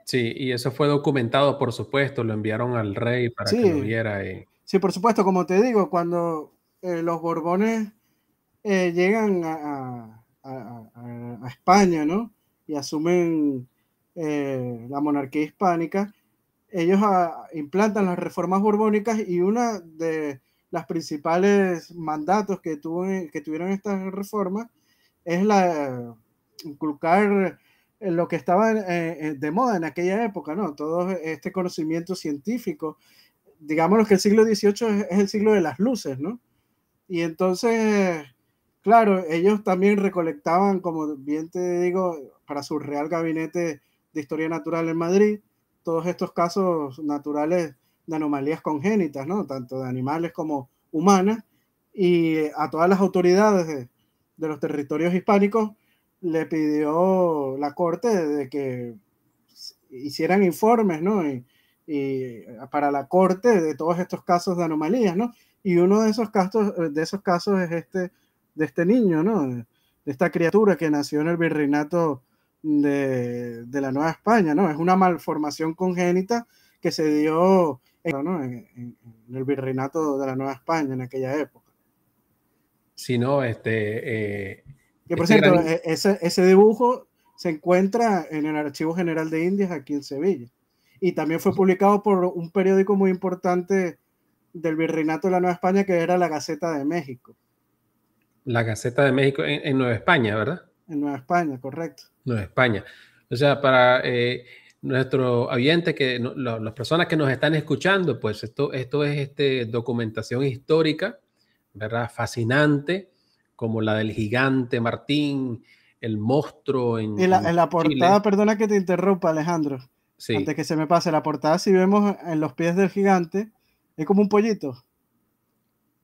Sí, y eso fue documentado, por supuesto, lo enviaron al rey para que lo Sí, viera. Sí, por supuesto, como te digo, cuando los Borbones llegan a España, ¿no? Y asumen la monarquía hispánica, ellos implantan las reformas borbónicas y una de las principales mandatos que tuvieron estas reformas es la inculcar lo que estaba de moda en aquella época, ¿no? Todo este conocimiento científico. Digámoslo que el siglo XVIII es el siglo de las luces, ¿no? Y entonces, claro, ellos también recolectaban, como bien te digo, para su Real Gabinete de Historia Natural en Madrid, todos estos casos naturales de anomalías congénitas, ¿no? Tanto de animales como humanas, y a todas las autoridades de los territorios hispánicos le pidió la Corte de que hicieran informes, ¿no? Y para la Corte de todos estos casos de anomalías, ¿no? Y uno de esos casos es de este niño, ¿no? De esta criatura que nació en el virreinato de la Nueva España, ¿no? Es una malformación congénita que se dio, ¿no? En el virreinato de la Nueva España en aquella época. Si no, Que por este cierto, gran, ese dibujo se encuentra en el Archivo General de Indias aquí en Sevilla. Y también fue publicado por un periódico muy importante del Virreinato de la Nueva España, que era la Gaceta de México, la Gaceta de México en Nueva España, ¿verdad? en Nueva España, correcto. Nueva España. O sea, para nuestro oyente, las personas que nos están escuchando, pues esto es documentación histórica, ¿verdad? Fascinante, como la del gigante Martín, el monstruo En en la portada, Chile. perdona que te interrumpa, Alejandro, antes Sí, que se me pase, la portada, si vemos en los pies del gigante, es como un pollito.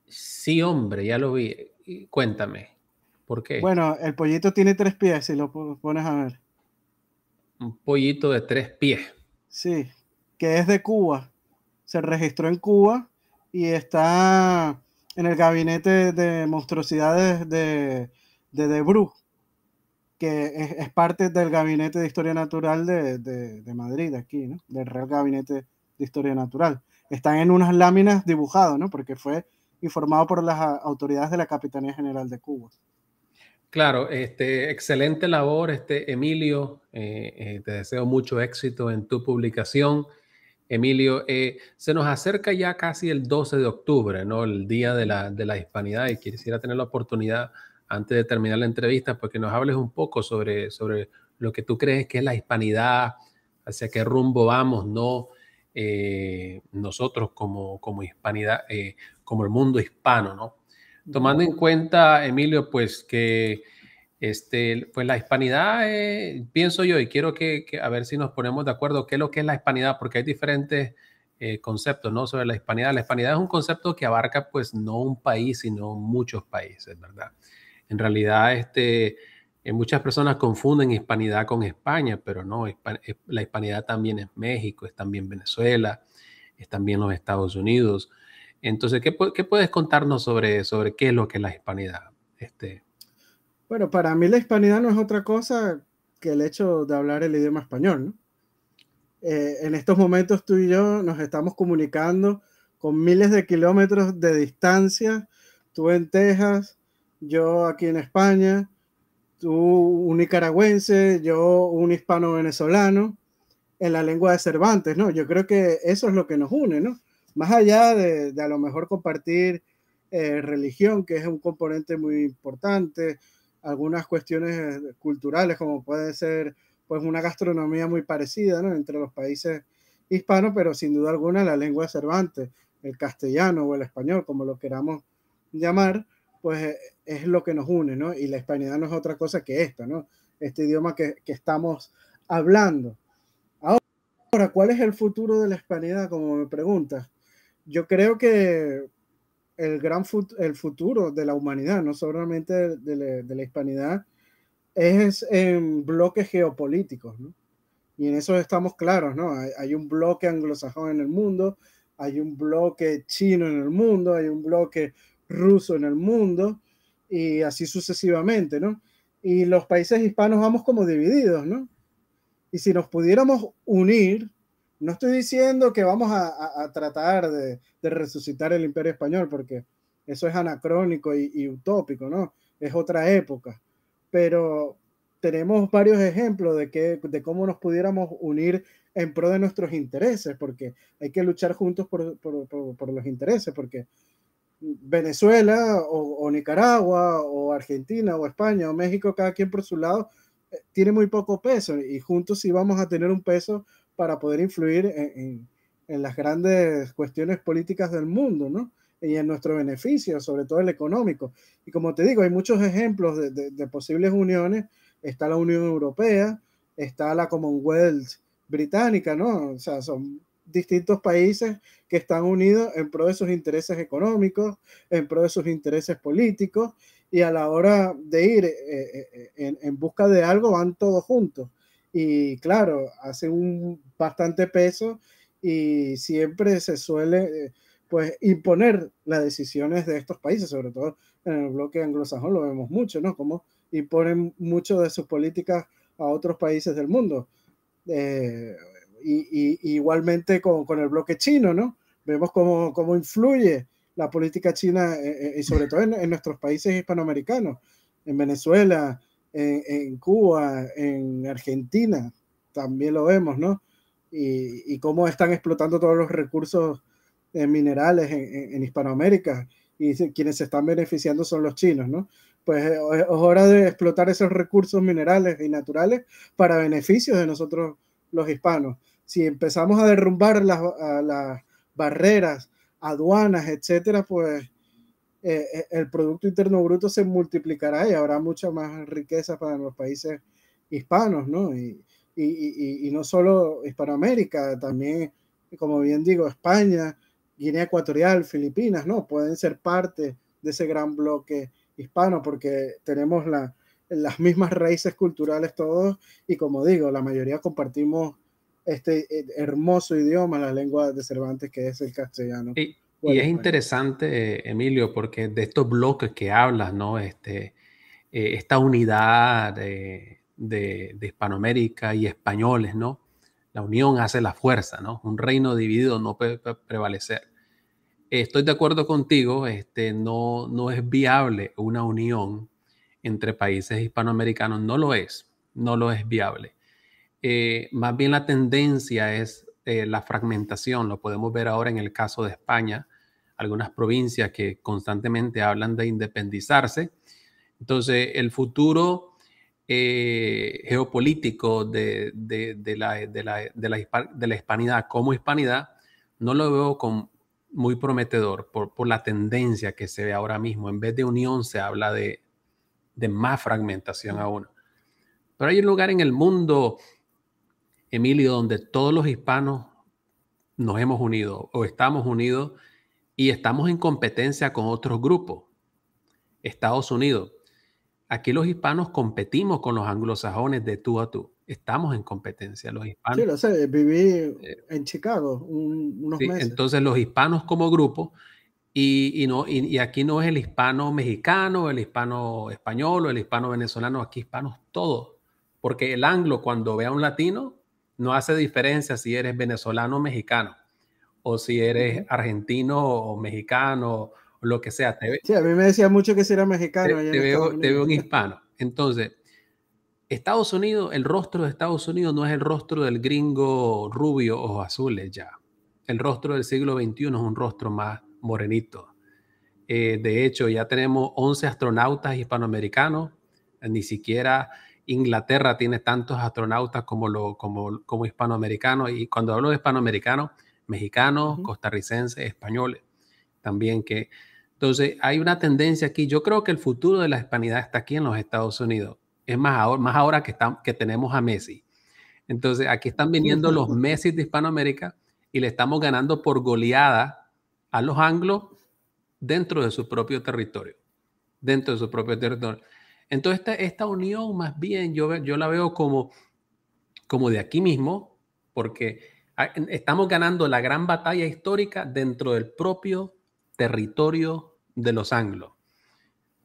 sí, hombre, ya lo vi. Cuéntame, ¿por qué? Bueno, el pollito tiene tres pies, si lo pones a ver. Un pollito de 3 pies. Sí, que es de Cuba. Se registró en Cuba y está en el gabinete de monstruosidades de Bru, que es parte del gabinete de historia natural de Madrid, aquí, ¿no? Del Real Gabinete de Historia Natural. Están en unas láminas dibujados, ¿no? Porque fue informado por las autoridades de la Capitanía General de Cuba. Claro, excelente labor, Emilio. Te deseo mucho éxito en tu publicación. Emilio, se nos acerca ya casi el 12 de octubre, ¿no? El Día de la Hispanidad, y quisiera tener la oportunidad, antes de terminar la entrevista, pues que nos hables un poco sobre lo que tú crees que es la hispanidad, hacia qué rumbo vamos, ¿no? Nosotros como hispanidad, como el mundo hispano, ¿no? Tomando en cuenta, Emilio, pues que pues la hispanidad, pienso yo, y quiero a ver si nos ponemos de acuerdo, qué es lo que es la hispanidad, porque hay diferentes conceptos, ¿no? Sobre la hispanidad. La hispanidad es un concepto que abarca, pues, no un país, sino muchos países, ¿verdad? En realidad, muchas personas confunden hispanidad con España, pero no, la hispanidad también es México, es también Venezuela, es también los Estados Unidos. Entonces, ¿qué puedes contarnos sobre qué es lo que es la hispanidad? Bueno, para mí la hispanidad no es otra cosa que el hecho de hablar el idioma español, ¿no? En estos momentos tú y yo nos estamos comunicando con miles de kilómetros de distancia, tú en Texas, yo aquí en España, tú un nicaragüense, yo un hispano venezolano, en la lengua de Cervantes, ¿no? Yo creo que eso es lo que nos une, ¿no? Más allá de a lo mejor compartir religión, que es un componente muy importante, algunas cuestiones culturales, como puede ser pues una gastronomía muy parecida, ¿no? Entre los países hispanos, pero sin duda alguna la lengua de Cervantes, el castellano o el español, como lo queramos llamar, pues es lo que nos une, ¿no? Y la hispanidad no es otra cosa que esto, ¿no? Este idioma que estamos hablando. Ahora, ¿cuál es el futuro de la hispanidad? Como me preguntas. Yo creo que el futuro de la humanidad, no solamente de la hispanidad, es en bloques geopolíticos, ¿no? Y en eso estamos claros, ¿no? Hay un bloque anglosajón en el mundo, hay un bloque chino en el mundo, hay un bloque ruso en el mundo, y así sucesivamente, ¿no? Y los países hispanos vamos como divididos, ¿no? Y si nos pudiéramos unir, No estoy diciendo que vamos a tratar de resucitar el Imperio Español, porque eso es anacrónico y utópico, ¿no? Es otra época. Pero tenemos varios ejemplos de cómo nos pudiéramos unir en pro de nuestros intereses, porque hay que luchar juntos por los intereses, porque Venezuela o Nicaragua o Argentina o España o México, cada quien por su lado, tiene muy poco peso y juntos sí vamos a tener un peso para poder influir en las grandes cuestiones políticas del mundo, ¿no? Y en nuestro beneficio, sobre todo el económico. Y como te digo, hay muchos ejemplos de posibles uniones. Está la Unión Europea, está la Commonwealth británica, ¿no? O sea, son distintos países que están unidos en pro de sus intereses económicos, en pro de sus intereses políticos, y a la hora de ir en busca de algo van todos juntos. Y claro, hace un bastante peso y siempre se suele pues imponer las decisiones de estos países, sobre todo en el bloque anglosajón lo vemos mucho, ¿no? Como imponen mucho de sus políticas a otros países del mundo. Eh, igualmente con el bloque chino, ¿no? Vemos cómo influye la política china y sobre todo en nuestros países hispanoamericanos, en Venezuela, en Cuba, en Argentina, también lo vemos, ¿no? Y cómo están explotando todos los recursos minerales en Hispanoamérica y quienes se están beneficiando son los chinos, ¿no? Pues es hora de explotar esos recursos minerales y naturales para beneficios de nosotros los hispanos. Si empezamos a derrumbar las barreras, aduanas, etcétera, pues el Producto Interno Bruto se multiplicará y habrá mucha más riqueza para los países hispanos, ¿no? Y no solo Hispanoamérica, también, como bien digo, España, Guinea Ecuatorial, Filipinas, ¿no? Pueden ser parte de ese gran bloque hispano porque tenemos las mismas raíces culturales todos y como digo, la mayoría compartimos este hermoso idioma, la lengua de Cervantes que es el castellano o Y el es español. interesante, Emilio, porque de estos bloques que hablas, ¿no? Esta unidad de Hispanoamérica y españoles, ¿no? La unión hace la fuerza, ¿no? Un reino dividido no puede prevalecer. Estoy de acuerdo contigo, no es viable una unión entre países hispanoamericanos, no lo es viable. Más bien la tendencia es la fragmentación, lo podemos ver ahora en el caso de España, algunas provincias que constantemente hablan de independizarse. Entonces, el futuro geopolítico de la hispanidad como hispanidad no lo veo muy prometedor por la tendencia que se ve ahora mismo. En vez de unión se habla de más fragmentación aún. Pero hay un lugar en el mundo, Emilio, donde todos los hispanos nos hemos unido o estamos unidos y estamos en competencia con otros grupos. Estados Unidos. Aquí los hispanos competimos con los anglosajones de tú a tú. Estamos en competencia, los Sí, hispanos. lo sé, viví eh, en Chicago unos sí, meses. entonces los hispanos como grupo y aquí no es el hispano mexicano, el hispano español o el hispano venezolano, aquí hispanos todos. Porque el anglo cuando ve a un latino no hace diferencia si eres venezolano o mexicano o si eres Ujú. argentino o mexicano o lo que sea. Sí, a mí me decía mucho que si era mexicano allá en Estados Te veo Unidos. un hispano. Entonces, Estados Unidos, el rostro de Estados Unidos no es el rostro del gringo rubio ojos azules ya. El rostro del siglo XXI es un rostro más morenito. De hecho, ya tenemos 11 astronautas hispanoamericanos. Ni siquiera Inglaterra tiene tantos astronautas como hispanoamericanos. Y cuando hablo de hispanoamericanos, mexicanos, Ujú. costarricenses, españoles también. Entonces, hay una tendencia aquí. Yo creo que el futuro de la hispanidad está aquí en los Estados Unidos. Es más ahora que tenemos a Messi. Entonces, aquí están viniendo los Messi de Hispanoamérica y le estamos ganando por goleada a los anglos dentro de su propio territorio. Dentro de su propio territorio. Entonces, esta unión más bien yo la veo como de aquí mismo, porque estamos ganando la gran batalla histórica dentro del propio territorio de los anglos.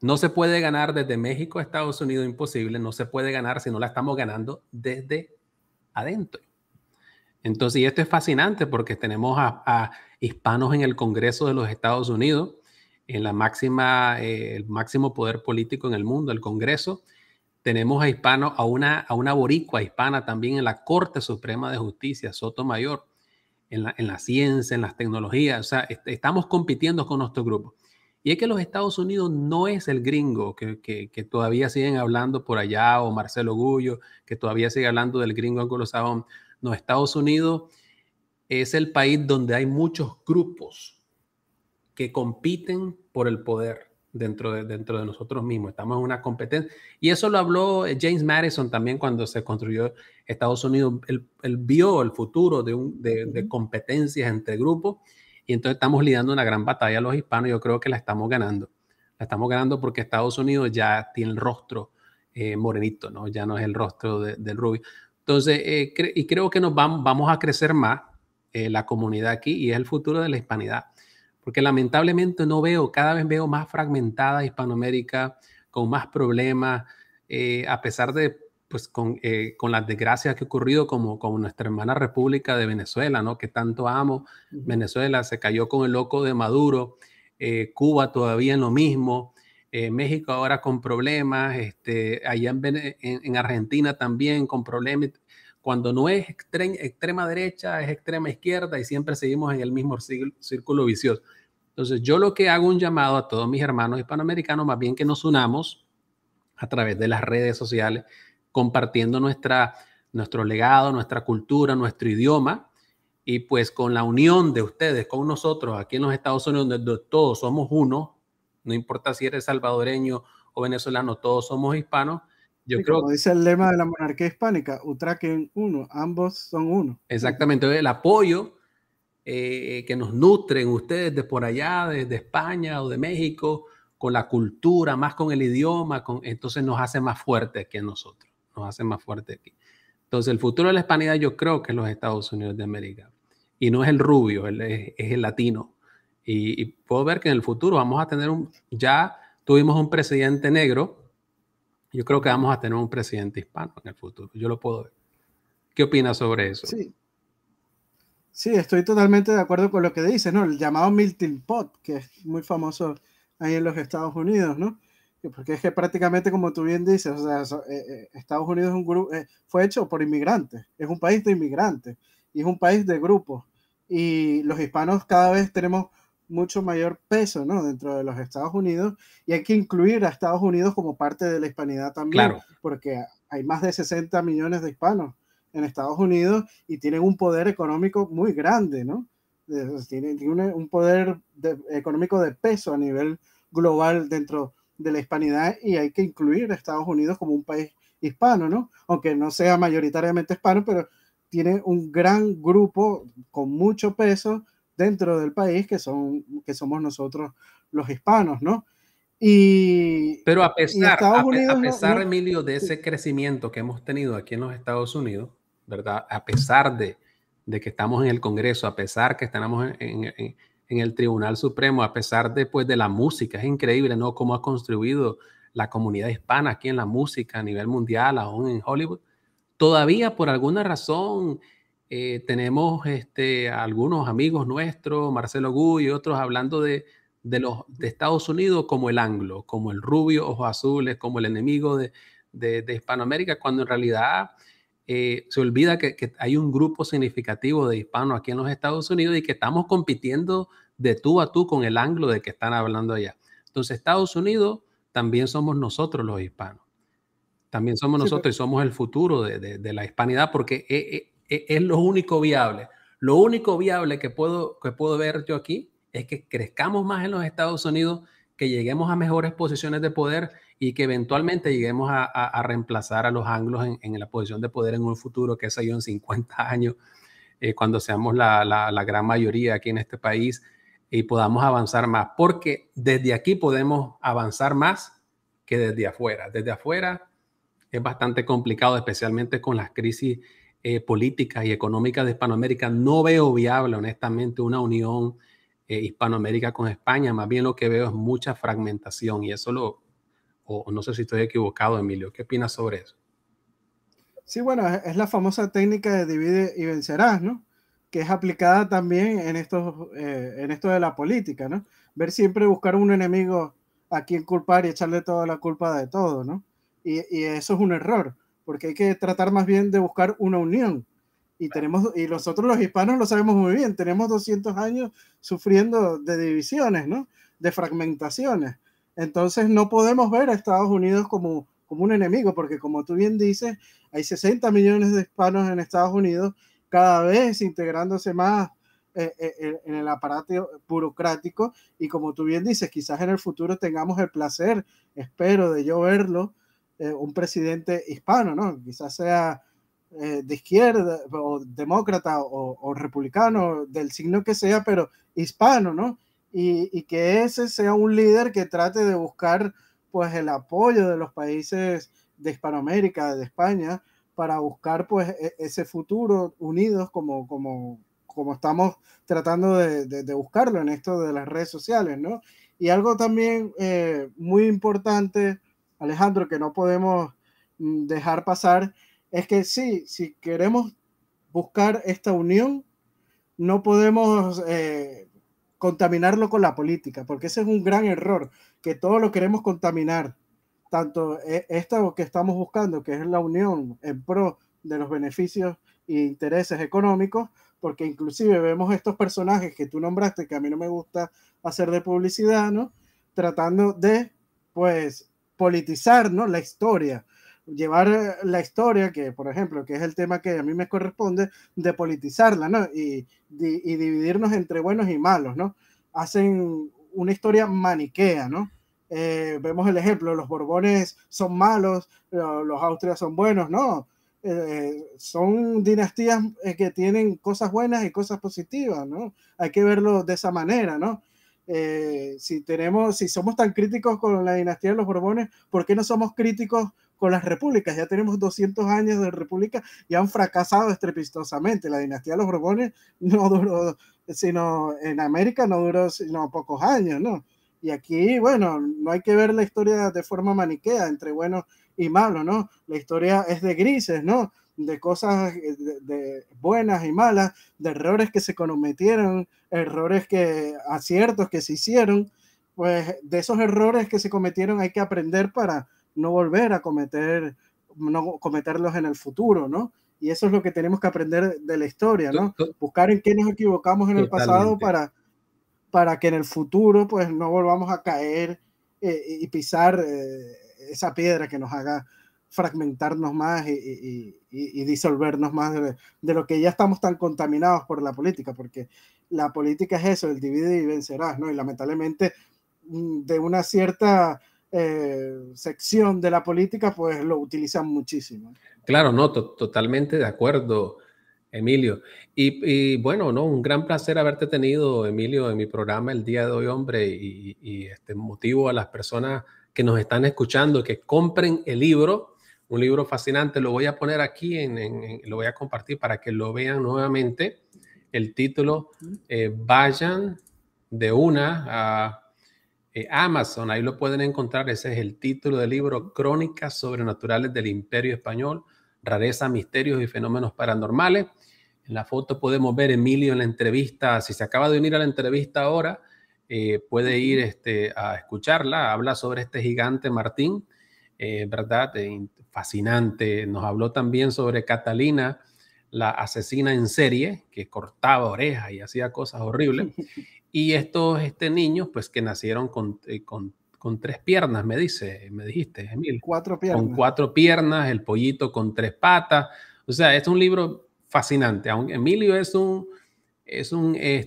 No se puede ganar desde México a Estados Unidos, imposible. No se puede ganar si no la estamos ganando desde adentro. Entonces, y esto es fascinante porque tenemos a hispanos en el Congreso de los Estados Unidos, en la máxima, el máximo poder político en el mundo, el Congreso. Tenemos a hispanos, a una boricua hispana también en la Corte Suprema de Justicia, Sotomayor, en la ciencia, en las tecnologías. O sea, estamos compitiendo con nuestro grupo. Y es que los Estados Unidos no es el gringo que todavía siguen hablando por allá, o Marcelo Gullo, que todavía sigue hablando del gringo anglosajón. No, Estados Unidos es el país donde hay muchos grupos que compiten por el poder dentro de nosotros mismos. Estamos en una competencia. Y eso lo habló James Madison también cuando se construyó Estados Unidos. Él vio el futuro de competencias entre grupos, y entonces estamos lidiando una gran batalla los hispanos. Yo creo que la estamos ganando. La estamos ganando porque Estados Unidos ya tiene el rostro morenito, ¿no? Ya no es el rostro del rubio. Entonces, y creo que vamos a crecer más la comunidad aquí, y es el futuro de la hispanidad. Porque lamentablemente cada vez veo más fragmentada Hispanoamérica, con más problemas, a pesar de, pues, con las desgracias que ha ocurrido, como nuestra hermana República de Venezuela, ¿no? Que tanto amo. Venezuela se cayó con el loco de Maduro, Cuba todavía en lo mismo, México ahora con problemas, allá en Argentina también con problemas. Cuando no es extrema derecha, es extrema izquierda, y siempre seguimos en el mismo círculo vicioso. Entonces, yo lo que hago un llamado a todos mis hermanos hispanoamericanos, más bien que nos unamos a través de las redes sociales, compartiendo nuestro legado, nuestra cultura, nuestro idioma, y pues con la unión de ustedes con nosotros aquí en los Estados Unidos, donde todos somos uno, no importa si eres salvadoreño o venezolano, todos somos hispanos. Yo Sí, creo como dice el lema de la monarquía hispánica, Utraque uno, ambos son uno. exactamente el apoyo que nos nutren ustedes de por allá, de España o de México, con la cultura, más con el idioma, entonces nos hace más fuerte aquí a nosotros, nos hace más fuerte aquí. Entonces, el futuro de la hispanidad yo creo que es los Estados Unidos de América, y no es el rubio, es el latino. Y puedo ver que en el futuro vamos a tener ya tuvimos un presidente negro, yo creo que vamos a tener un presidente hispano en el futuro, yo lo puedo ver. ¿Qué opinas sobre eso? Sí, sí, estoy totalmente de acuerdo con lo que dices, ¿no? El llamado melting pot, que es muy famoso ahí en los Estados Unidos, ¿no? Porque es que prácticamente, como tú bien dices, o sea, Estados Unidos es un grupo, fue hecho por inmigrantes, es un país de inmigrantes y es un país de grupos. Y los hispanos cada vez tenemos mucho mayor peso, ¿no? Dentro de los Estados Unidos, y hay que incluir a Estados Unidos como parte de la hispanidad también, Claro. porque hay más de 60 millones de hispanos en Estados Unidos y tienen un poder económico muy grande, ¿no? Tienen un poder económico de peso a nivel global dentro de la hispanidad, y hay que incluir a Estados Unidos como un país hispano, ¿no? Aunque no sea mayoritariamente hispano, pero tiene un gran grupo con mucho peso dentro del país que somos nosotros los hispanos, ¿no? Pero Y Estados Unidos a pesar, no Emilio, de sí. ese crecimiento que hemos tenido aquí en los Estados Unidos, ¿verdad? A pesar de que estamos en el Congreso, a pesar que estamos en el Tribunal Supremo, a pesar de, pues, de la música, es increíble, ¿no? Cómo ha construido la comunidad hispana aquí en la música a nivel mundial, aún en Hollywood. Todavía, por alguna razón, tenemos algunos amigos nuestros, Marcelo Gu y otros, hablando de Estados Unidos como el anglo, como el rubio, ojos azules, como el enemigo de Hispanoamérica, cuando en realidad se olvida que hay un grupo significativo de hispanos aquí en los Estados Unidos, y que estamos compitiendo de tú a tú con el anglo de que están hablando allá. Entonces, Estados Unidos también somos nosotros los hispanos. También somos Sí, nosotros, y somos el futuro de la hispanidad, porque es lo único viable. Lo único viable que puedo ver yo aquí es que crezcamos más en los Estados Unidos, que lleguemos a mejores posiciones de poder, y que eventualmente lleguemos a reemplazar a los anglos en la posición de poder en un futuro, que es yo, en 50 años, cuando seamos la gran mayoría aquí en este país, y podamos avanzar más, porque desde aquí podemos avanzar más que desde afuera. Desde afuera es bastante complicado, especialmente con las crisis políticas y económicas de Hispanoamérica. No veo viable, honestamente, una unión Hispanoamérica con España. Más bien lo que veo es mucha fragmentación, y eso o no sé si estoy equivocado, Emilio. ¿Qué opinas sobre eso? Sí, bueno, es la famosa técnica de divide y vencerás, ¿no? Que es aplicada también en esto de la política, ¿no? Ver siempre buscar un enemigo a quien culpar y echarle toda la culpa de todo, ¿no? Y eso es un error, porque hay que tratar más bien de buscar una unión. Y nosotros los hispanos lo sabemos muy bien, tenemos 200 años sufriendo de divisiones, ¿no? De fragmentaciones. Entonces no podemos ver a Estados Unidos como un enemigo, porque como tú bien dices, hay 60 millones de hispanos en Estados Unidos, cada vez integrándose más en el aparato burocrático, y como tú bien dices, quizás en el futuro tengamos el placer, espero, de yo verlo, un presidente hispano, ¿no? Quizás sea de izquierda o demócrata o republicano, del signo que sea, pero hispano, ¿no? Y que ese sea un líder que trate de buscar pues el apoyo de los países de Hispanoamérica, de España, para buscar pues ese futuro unidos como estamos tratando de buscarlo en esto de las redes sociales, ¿no? Y algo también muy importante, Alejandro, que no podemos dejar pasar, es que sí, si queremos buscar esta unión, no podemos contaminarlo con la política, porque ese es un gran error, que todo lo queremos contaminar, tanto esto que estamos buscando, que es la unión en pro de los beneficios e intereses económicos, porque inclusive vemos estos personajes que tú nombraste, que a mí no me gusta hacer de publicidad, ¿no? Tratando de, pues, politizar, ¿no? La historia, llevar la historia, que por ejemplo, que es el tema que a mí me corresponde, de politizarla, ¿no? Y dividirnos entre buenos y malos, ¿no? Hacen una historia maniquea, ¿no? Vemos el ejemplo, los Borbones son malos, los Austrias son buenos, ¿no? Son dinastías que tienen cosas buenas y cosas positivas, ¿no? Hay que verlo de esa manera, ¿no? Si somos tan críticos con la dinastía de los Borbones, ¿por qué no somos críticos con las repúblicas? Ya tenemos 200 años de república y han fracasado estrepitosamente. La dinastía de los Borbones no duró, sino en América no duró sino pocos años, ¿no? Y aquí, bueno, no hay que ver la historia de forma maniquea entre buenos y malos, ¿no? La historia es de grises, ¿no? De cosas de buenas y malas, de errores que se cometieron, aciertos que se hicieron. Pues de esos errores que se cometieron hay que aprender para no volver a no cometerlos en el futuro, ¿no? Y eso es lo que tenemos que aprender de la historia, ¿no? Buscar en qué nos equivocamos en el pasado Totalmente. para que en el futuro pues no volvamos a caer y pisar esa piedra que nos haga fragmentarnos más y disolvernos más de lo que ya estamos tan contaminados por la política, porque la política es eso, el divide y vencerás, ¿no? Y lamentablemente de una cierta sección de la política pues lo utilizan muchísimo. Claro, no, totalmente de acuerdo, Emilio. Y bueno, no, un gran placer haberte tenido, Emilio, en mi programa el día de hoy, hombre, y motivo a las personas que nos están escuchando que compren el libro, un libro fascinante. Lo voy a poner aquí, lo voy a compartir para que lo vean nuevamente. El título, vayan de una a Amazon, ahí lo pueden encontrar. Ese es el título del libro, Crónicas Sobrenaturales del Imperio Español, rareza, misterios y fenómenos paranormales. En la foto podemos ver a Emilio en la entrevista. Si se acaba de unir a la entrevista ahora, puede ir a escucharla. Habla sobre este gigante Martín, ¿verdad? Fascinante. Nos habló también sobre Catalina, la asesina en serie, que cortaba orejas y hacía cosas horribles. Y estos niños, pues que nacieron con 3 piernas, me dijiste, Emil. 4 piernas. Con 4 piernas, el pollito con 3 patas. O sea, es un libro fascinante. Aunque Emilio es un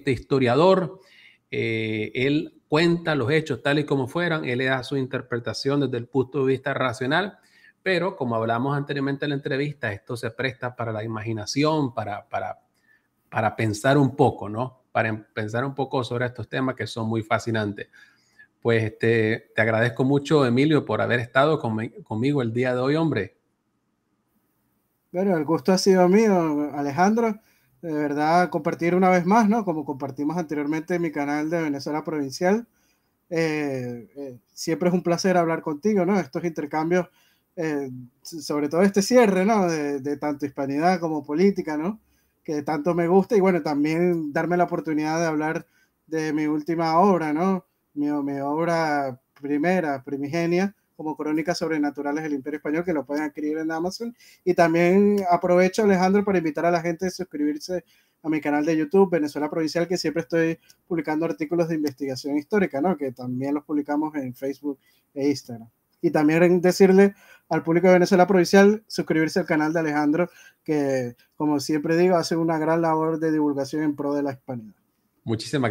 historiador, él cuenta los hechos tal y como fueran, él le da su interpretación desde el punto de vista racional, pero como hablamos anteriormente en la entrevista, esto se presta para la imaginación, para pensar un poco, ¿no? Para pensar un poco sobre estos temas que son muy fascinantes. Pues te agradezco mucho, Emilio, por haber estado conmigo el día de hoy, hombre. Bueno, el gusto ha sido mío, Alejandro. De verdad, compartir una vez más, ¿no? Como compartimos anteriormente en mi canal de Venezuela Provincial. Siempre es un placer hablar contigo, ¿no? Estos intercambios sobre todo este cierre, ¿no? De tanto hispanidad como política, ¿no? Que tanto me gusta, y bueno, también darme la oportunidad de hablar de mi última obra, ¿no? Mi obra primigenia, como Crónicas Sobrenaturales del Imperio Español, que lo pueden adquirir en Amazon. Y también aprovecho, Alejandro, para invitar a la gente a suscribirse a mi canal de YouTube, Venezuela Provincial, que siempre estoy publicando artículos de investigación histórica, ¿no? Que también los publicamos en Facebook e Instagram. Y también decirle al público de Venezuela Provincial suscribirse al canal de Alejandro, que como siempre digo, hace una gran labor de divulgación en pro de la hispanidad. Muchísimas gracias.